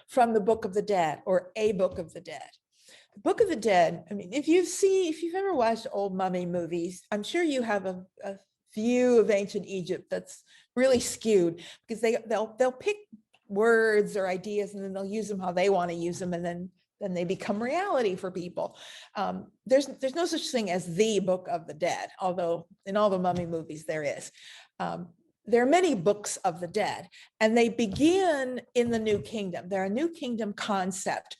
from the Book of the Dead, or a Book of the Dead. The Book of the Dead, I mean, if you've ever watched old mummy movies, I'm sure you have a view of ancient Egypt that's really skewed because they'll pick words or ideas and then they'll use them how they want to use them, and then they become reality for people. There's no such thing as the Book of the Dead, although in all the mummy movies there is. There are many books of the dead, and they begin in the New Kingdom. They're a New Kingdom concept.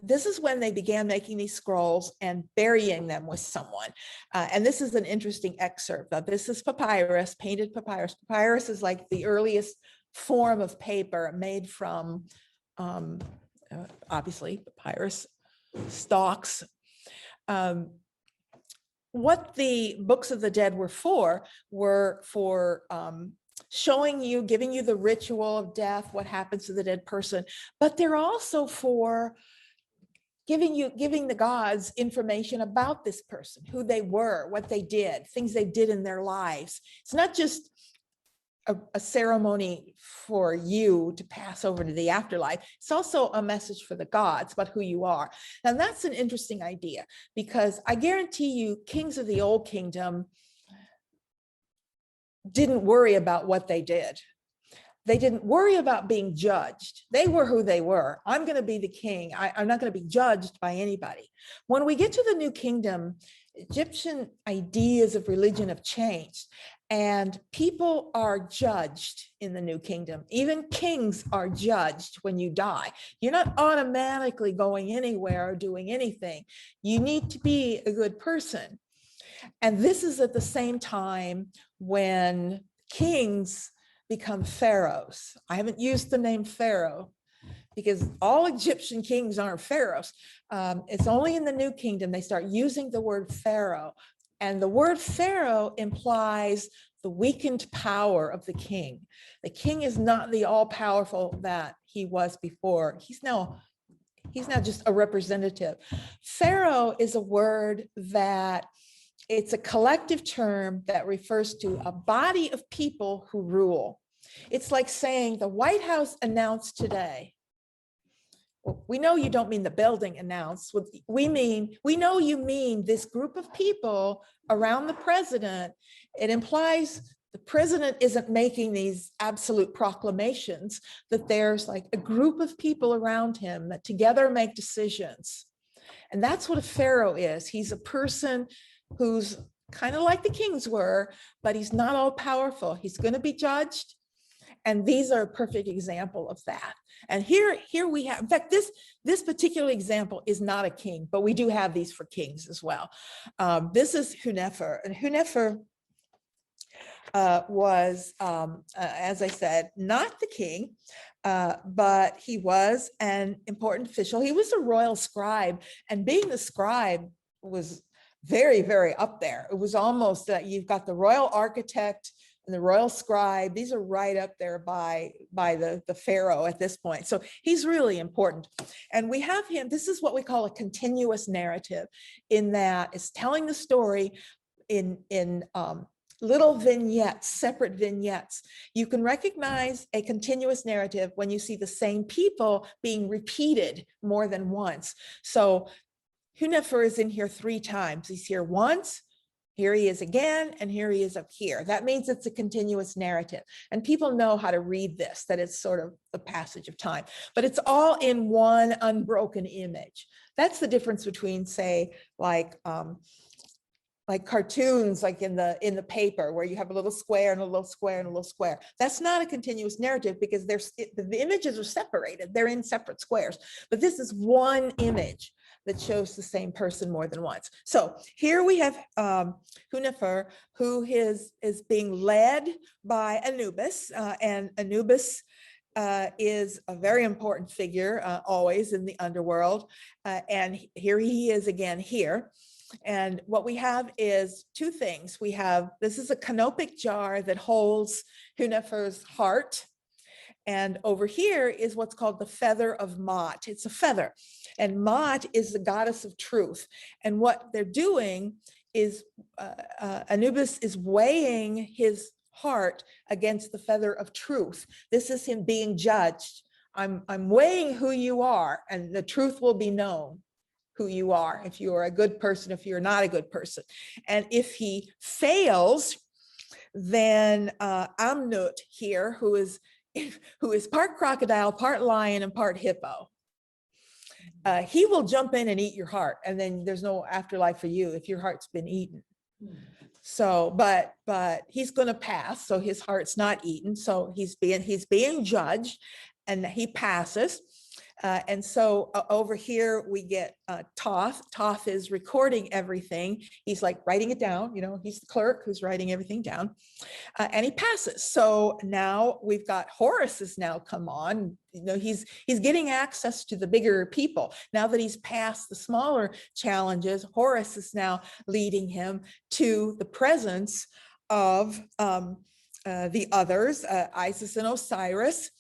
This is when they began making these scrolls and burying them with someone. And this is an interesting excerpt. This is papyrus, painted papyrus. Papyrus is like the earliest form of paper made from obviously papyrus stalks. What the Books of the Dead were for showing you, giving you the ritual of death, what happens to the dead person, but they're also for giving the gods information about this person, who they were, what they did, things they did in their lives. It's not just a ceremony for you to pass over to the afterlife. It's also a message for the gods about who you are. Now that's an interesting idea, because I guarantee you kings of the old kingdom didn't worry about what they did. They didn't worry about being judged. They were who they were. I'm going to be the king. I'm not going to be judged by anybody. When we get to the New Kingdom, Egyptian ideas of religion have changed, and people are judged in the New Kingdom. Even kings are judged when you die. You're not automatically going anywhere or doing anything. You need to be a good person. And this is at the same time when kings become pharaohs. I haven't used the name pharaoh because all Egyptian kings aren't pharaohs. It's only in the New Kingdom they start using the word pharaoh. And the word pharaoh implies the weakened power of the king. The king is not the all-powerful that he was before. He's now just a representative. Pharaoh is a word that it's a collective term that refers to a body of people who rule. It's like saying the White House announced today. Well, we know you don't mean the building announced. We know you mean this group of people around the president. It implies the president isn't making these absolute proclamations, that there's like a group of people around him that together make decisions. And that's what a pharaoh is. He's a person who's kind of like the kings were, but he's not all powerful. He's going to be judged. And these are a perfect example of that. And here we have, in fact, this particular example is not a king, but we do have these for kings as well. This is Hunefer, and Hunefer was, as I said, not the king, but he was an important official. He was a royal scribe, and being the scribe was very, very up there. It was almost that you've got the royal architect and the royal scribe. These are right up there by the pharaoh at this point. So he's really important. And we have him, this is what we call a continuous narrative, in that it's telling the story in little vignettes, separate vignettes. You can recognize a continuous narrative when you see the same people being repeated more than once. So Hunefer is in here 3 times. He's here once, here he is again, and here he is up here. That means it's a continuous narrative. And people know how to read this, that it's sort of the passage of time, but it's all in one unbroken image. That's the difference between, say, like cartoons, like in the paper, where you have a little square and a little square and a little square. That's not a continuous narrative, because the images are separated. They're in separate squares, but this is one image that shows the same person more than once. So here we have Hunefer, who is being led by Anubis, and Anubis is a very important figure always in the underworld. And here he is again here. And what we have is 2 things. We have, this is a canopic jar that holds Hunefer's heart. And over here is what's called the feather of Maat. It's a feather. And Maat is the goddess of truth. And what they're doing is Anubis is weighing his heart against the feather of truth. This is him being judged. I'm weighing who you are, and the truth will be known who you are, if you are a good person, if you're not a good person. And if he fails, then Amnut here, who is part crocodile, part lion, and part hippo, he will jump in and eat your heart, and then there's no afterlife for you if your heart's been eaten. So, but he's going to pass, so his heart's not eaten. So he's being judged, and he passes. And so over here we get Thoth. Thoth is recording everything. He's like writing it down, you know, he's the clerk who's writing everything down, and he passes. So now we've got Horus has now come on. You know, he's getting access to the bigger people. Now that he's passed the smaller challenges, Horus is now leading him to the presence of the others, Isis and Osiris.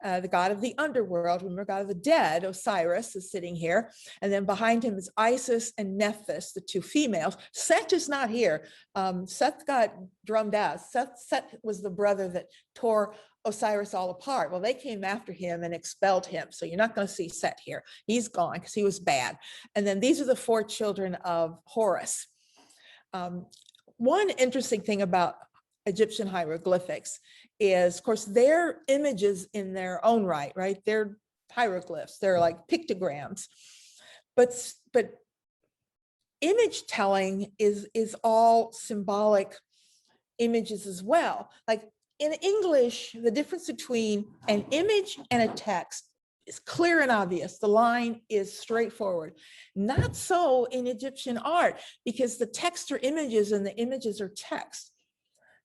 The god of the underworld, remember, god of the dead, Osiris is sitting here. And then behind him is Isis and Nephthys, the 2 females. Set is not here. Seth got drummed out. Seth was the brother that tore Osiris all apart. Well, they came after him and expelled him. So you're not going to see Set here. He's gone because he was bad. And then these are the 4 children of Horus. One interesting thing about Egyptian hieroglyphics is, of course, they're images in their own right? They're hieroglyphs, they're like pictograms, but image telling is all symbolic images as well. Like in English, the difference between an image and a text is clear and obvious. The line is straightforward. Not so in Egyptian art, because the text are images and the images are text.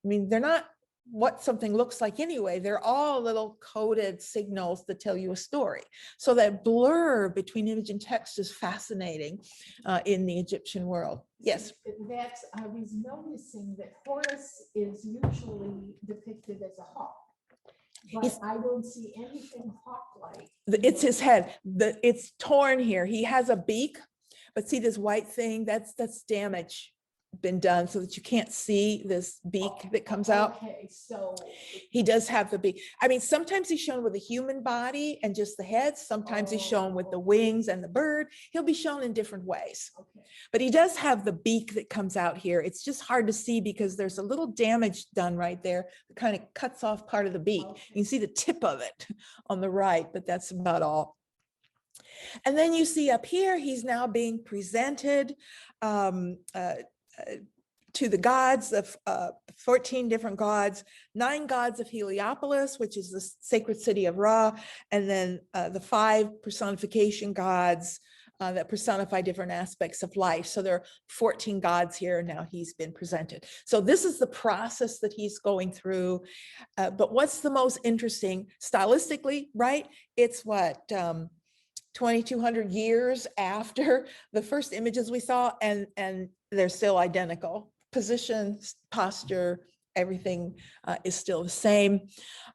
I mean, they're not what something looks like anyway. They're all little coded signals that tell you a story. So that blur between image and text is fascinating in the Egyptian world. Yes. That's, I was noticing that Horus is usually depicted as a hawk, but I don't see anything hawk-like. It's his head. It's torn here. He has a beak, but see this white thing? That's damage been done so that you can't see this beak that comes out. Okay, so he does have the beak. I mean, sometimes he's shown with a human body and just the head. Sometimes he's shown with the wings and the bird. He'll be shown in different ways. okay. But he does have the beak that comes out here. It's just hard to see because there's a little damage done right there that kind of cuts off part of the beak. Okay. You can see the tip of it on the right, but that's about all. And then you see up here, he's now being presented to the gods of 14 different gods, 9 gods of Heliopolis, which is the sacred city of Ra, and then the 5 personification gods that personify different aspects of life. So there are 14 gods here. Now he's been presented. So this is the process that he's going through. But what's the most interesting stylistically, right? It's what 2,200 years after the first images we saw, and they're still identical. Position, posture, everything is still the same.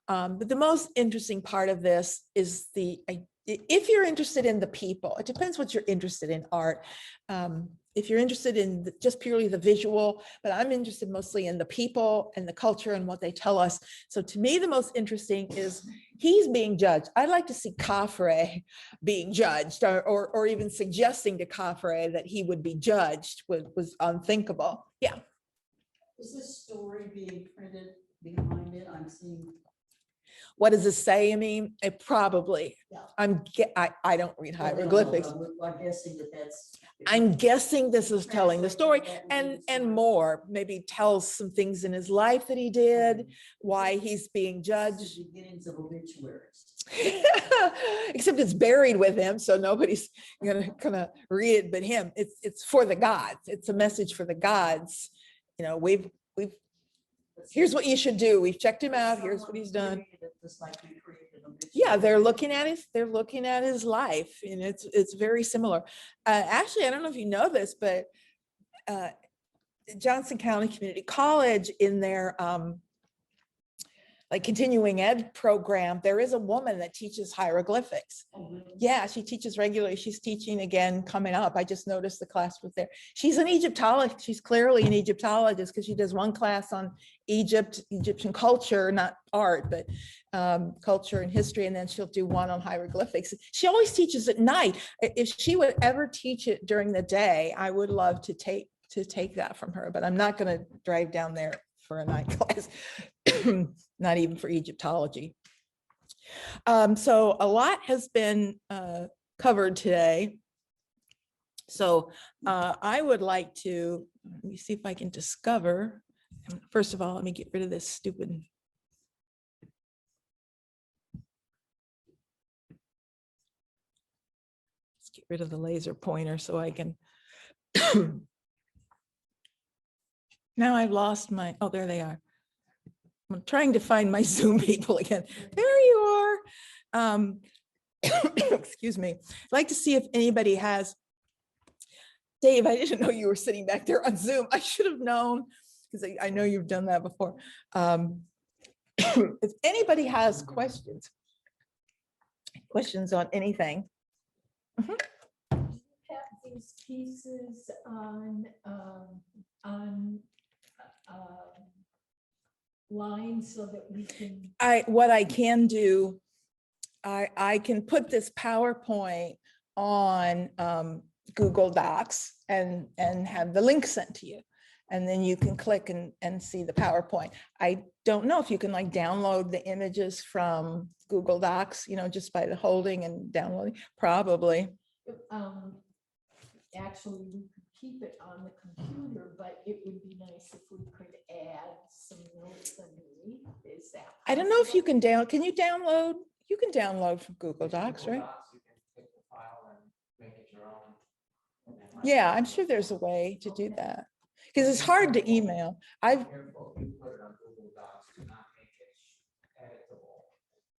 But the most interesting part of this is if you're interested in the people, it depends what you're interested in art. If you're interested in just purely the visual, but I'm interested mostly in the people and the culture and what they tell us. So to me, the most interesting is he's being judged. I'd like to see Khafre being judged, or even suggesting to Khafre that he would be judged was unthinkable. Yeah. Is this story being printed behind it? I'm seeing. What does it say? I mean, it probably, Yeah. I don't read hieroglyphics. I'm guessing that's. I'm guessing this is telling the story and more, maybe tells some things in his life that he did, why he's being judged. Beginnings of obituaries. Except it's buried with him, so nobody's gonna read it but him. It's for the gods. It's a message for the gods. You know, we've here's what you should do. We've checked him out. Here's what he's done. Yeah, they're looking at his life, and it's very similar. Actually, I don't know if you know this, but Johnson County Community College, in their like continuing ed program, there is a woman that teaches hieroglyphics. Oh, really? Yeah, she teaches regularly. She's teaching again coming up. I just noticed the class was there. She's an Egyptologist. She's clearly an Egyptologist because she does one class on Egyptian culture, not art, but culture and history. And then she'll do one on hieroglyphics. She always teaches at night. If she would ever teach it during the day, I would love to take that from her, but I'm not going to drive down there for a night class, not even for Egyptology. So a lot has been covered today. So I would like to, let me see if I can discover. First of all, let me get rid of this stupid. Let's get rid of the laser pointer so I can. Now I've lost my, oh, there they are. I'm trying to find my Zoom people again. There you are. Excuse me. I'd like to see if anybody has. Dave, I didn't know you were sitting back there on Zoom. I should have known, because I know you've done that before. If anybody has questions on anything. Have these pieces on lines so that we can. What I can do, I can put this PowerPoint on Google Docs and have the link sent to you. And then you can click and see the PowerPoint. I don't know if you can like download the images from Google Docs, you know, just by the holding and downloading, probably. Actually, we could keep it on the computer, but it would be nice if we could add some notes underneath. Is that? I don't know if you can can you download? You can download from Google Docs, right? You can take the file and make it your own. and then like- Yeah, I'm sure there's a way to do that. Because it's hard to email. I've, Careful, you put it on Google Docs, do not make it editable.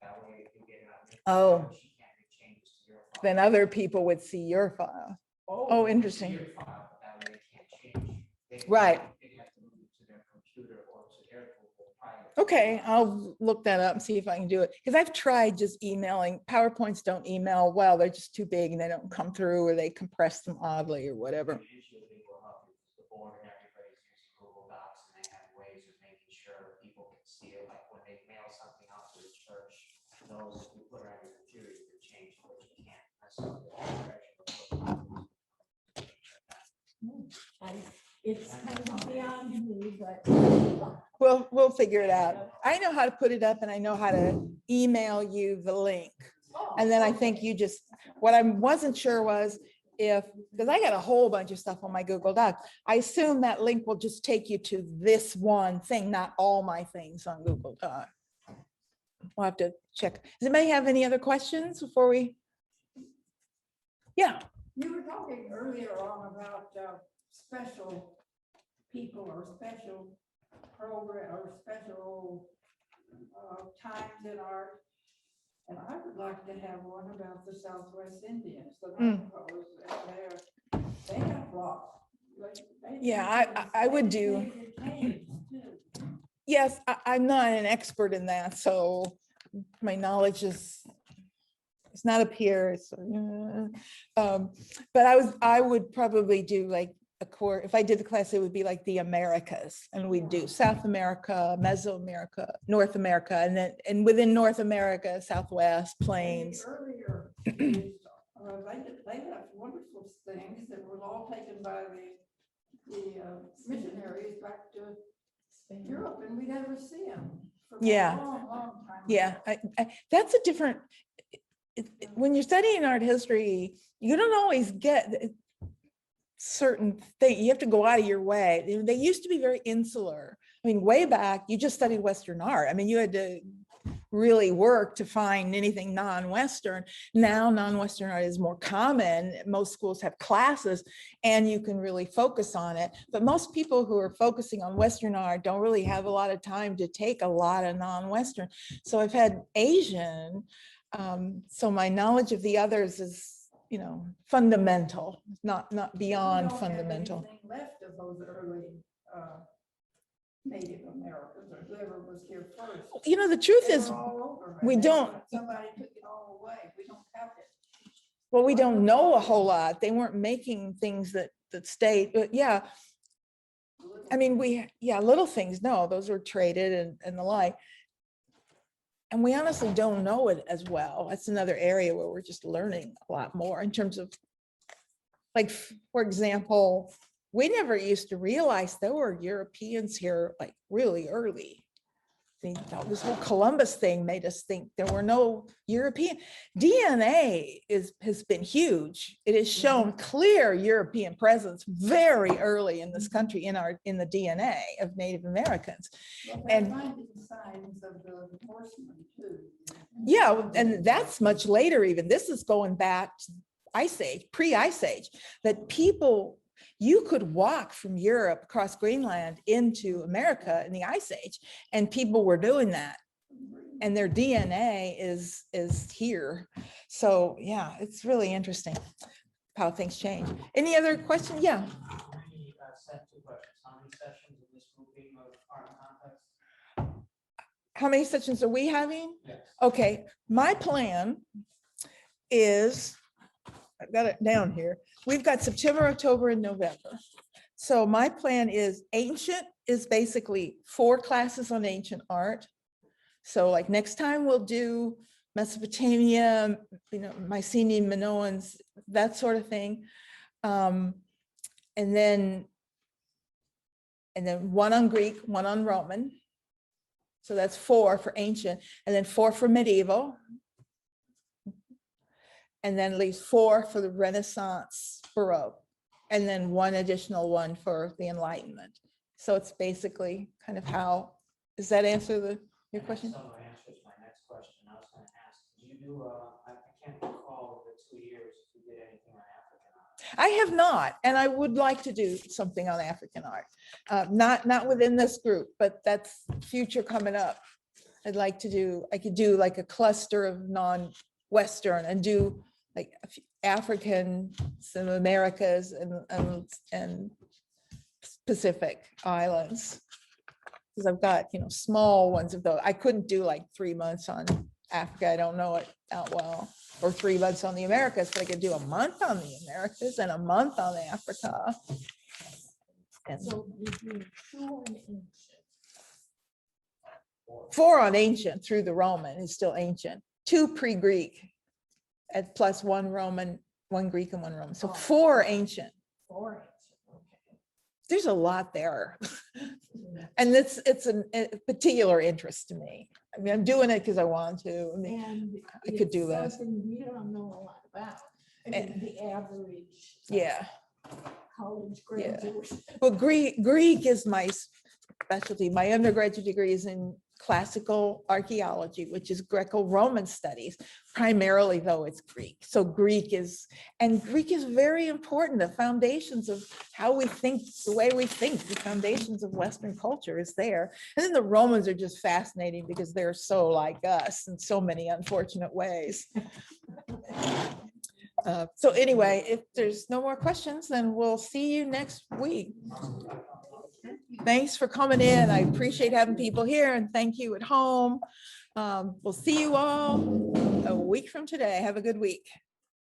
That way, if you get it on your Oh. file, she can't make changes to your file. then other people would see your file. Oh, you can see interesting. your file, but that way they can't change. They- Right. They have to move it to their computer or to their Google private. Okay, I'll look that up and see if I can do it. Because I've tried just emailing. PowerPoints don't email well. They're just too big and they don't come through, or they compress them oddly or whatever. Usually will help you, the board and everybody's using Google Docs and they have ways of making sure people can see it, like when they mail something out to the church, those, if you put it on your computer, you can change it, but you can't. That's something It's kind of beyond me, but. We'll figure it out. I know how to put it up and I know how to email you the link. And then I think you just, what I wasn't sure was if, because I got a whole bunch of stuff on my Google Doc. I assume that link will just take you to this one thing, not all my things on Google Doc. We'll have to check. Does anybody have any other questions before we? Yeah. You were talking earlier on about special people or special program or special times in art. And I would like to have one about the Southwest Indians, the Mm. Navajos, and they have lots. Yeah, I would do. Yes, I'm not an expert in that, so my knowledge is, it's not up here. But I would probably do like a core, if I did the class, it would be like the Americas, and we'd do South America, Mesoamerica, North America, and within North America, Southwest, Plains. Earlier, they left wonderful things that were all taken by the missionaries back to Europe, and we never see them. For a Yeah. long, long time. Yeah, that's a different, when you're studying art history, you don't always get certain things. You have to go out of your way. They used to be very insular. I mean, way back, you just studied Western art. I mean, you had to really work to find anything non-Western. Now, non-Western art is more common. Most schools have classes and you can really focus on it. But most people who are focusing on Western art don't really have a lot of time to take a lot of non-Western. So I've had Asian, so my knowledge of the others is, you know, fundamental, not beyond We don't have fundamental. anything left of those early Native Americans or whoever was here first. You know, the truth They is, were all over, we and don't- Somebody took it all away. We don't have it. well, we don't know a whole lot. They weren't making things that stayed, but yeah, I mean, little things, no, those were traded and the like. And we honestly don't know it as well. That's another area where we're just learning a lot more in terms of, like, for example, we never used to realize there were Europeans here like really early. This whole Columbus thing made us think there were no European. DNA has been huge. It has shown clear European presence very early in this country in the DNA of Native Americans. Well, And- they're finding signs of the horsemen too. Yeah, and that's much later even. This is going back to Ice Age, pre-Ice Age, that people, you could walk from Europe across Greenland into America in the Ice Age, and people were doing that. And their DNA is here. So yeah, it's really interesting how things change. Any other question? Yeah. Let me set two questions. How many sessions in this grouping of art and context? How many sessions are we having? Yes. Okay, my plan is, I've got it down here. We've got September, October, and November. So my plan is ancient is basically 4 classes on ancient art. So like next time we'll do Mesopotamia, you know, Mycenaean, Minoans, that sort of thing. And then 1 on Greek, 1 on Roman. So that's 4 for ancient, and then 4 for medieval. And then at least 4 for the Renaissance, Baroque, and then 1 additional one for the Enlightenment. So it's basically kind of how, does that answer your question? Some answers my next question. I was going to ask, do you do, I can't recall the 2 years if you did anything on African art. I have not, and I would like to do something on African art. Not within this group, but that's future coming up. I'd like to do, I could do like a cluster of non-Western and do like African, some Americas and Pacific islands. Because I've got, you know, small ones of those. I couldn't do like 3 months on Africa. I don't know it that well. Or 3 months on the Americas, but I could do a month on the Americas and a month on Africa. And So you do 2 on ancient. 4 on ancient through the Roman is still ancient. 2 pre-Greek at plus 1 Roman, 1 Greek and 1 Roman. So 4 ancient. 4 ancient, okay. There's a lot there. And it's a particular interest to me. I mean, I'm doing it because I want to. I mean, And I could it's do less. something we don't know a lot about. I mean, the average. yeah. College Yeah. graduate. Well, Greek is my specialty. My undergraduate degree is in classical archaeology, which is Greco-Roman studies, primarily though it's Greek. So Greek is very important. The foundations of how we think, the way we think, the foundations of Western culture is there. And then the Romans are just fascinating because they're so like us in so many unfortunate ways. So anyway, if there's no more questions, then we'll see you next week. Thanks for coming in. I appreciate having people here, and thank you at home. We'll see you all a week from today. Have a good week.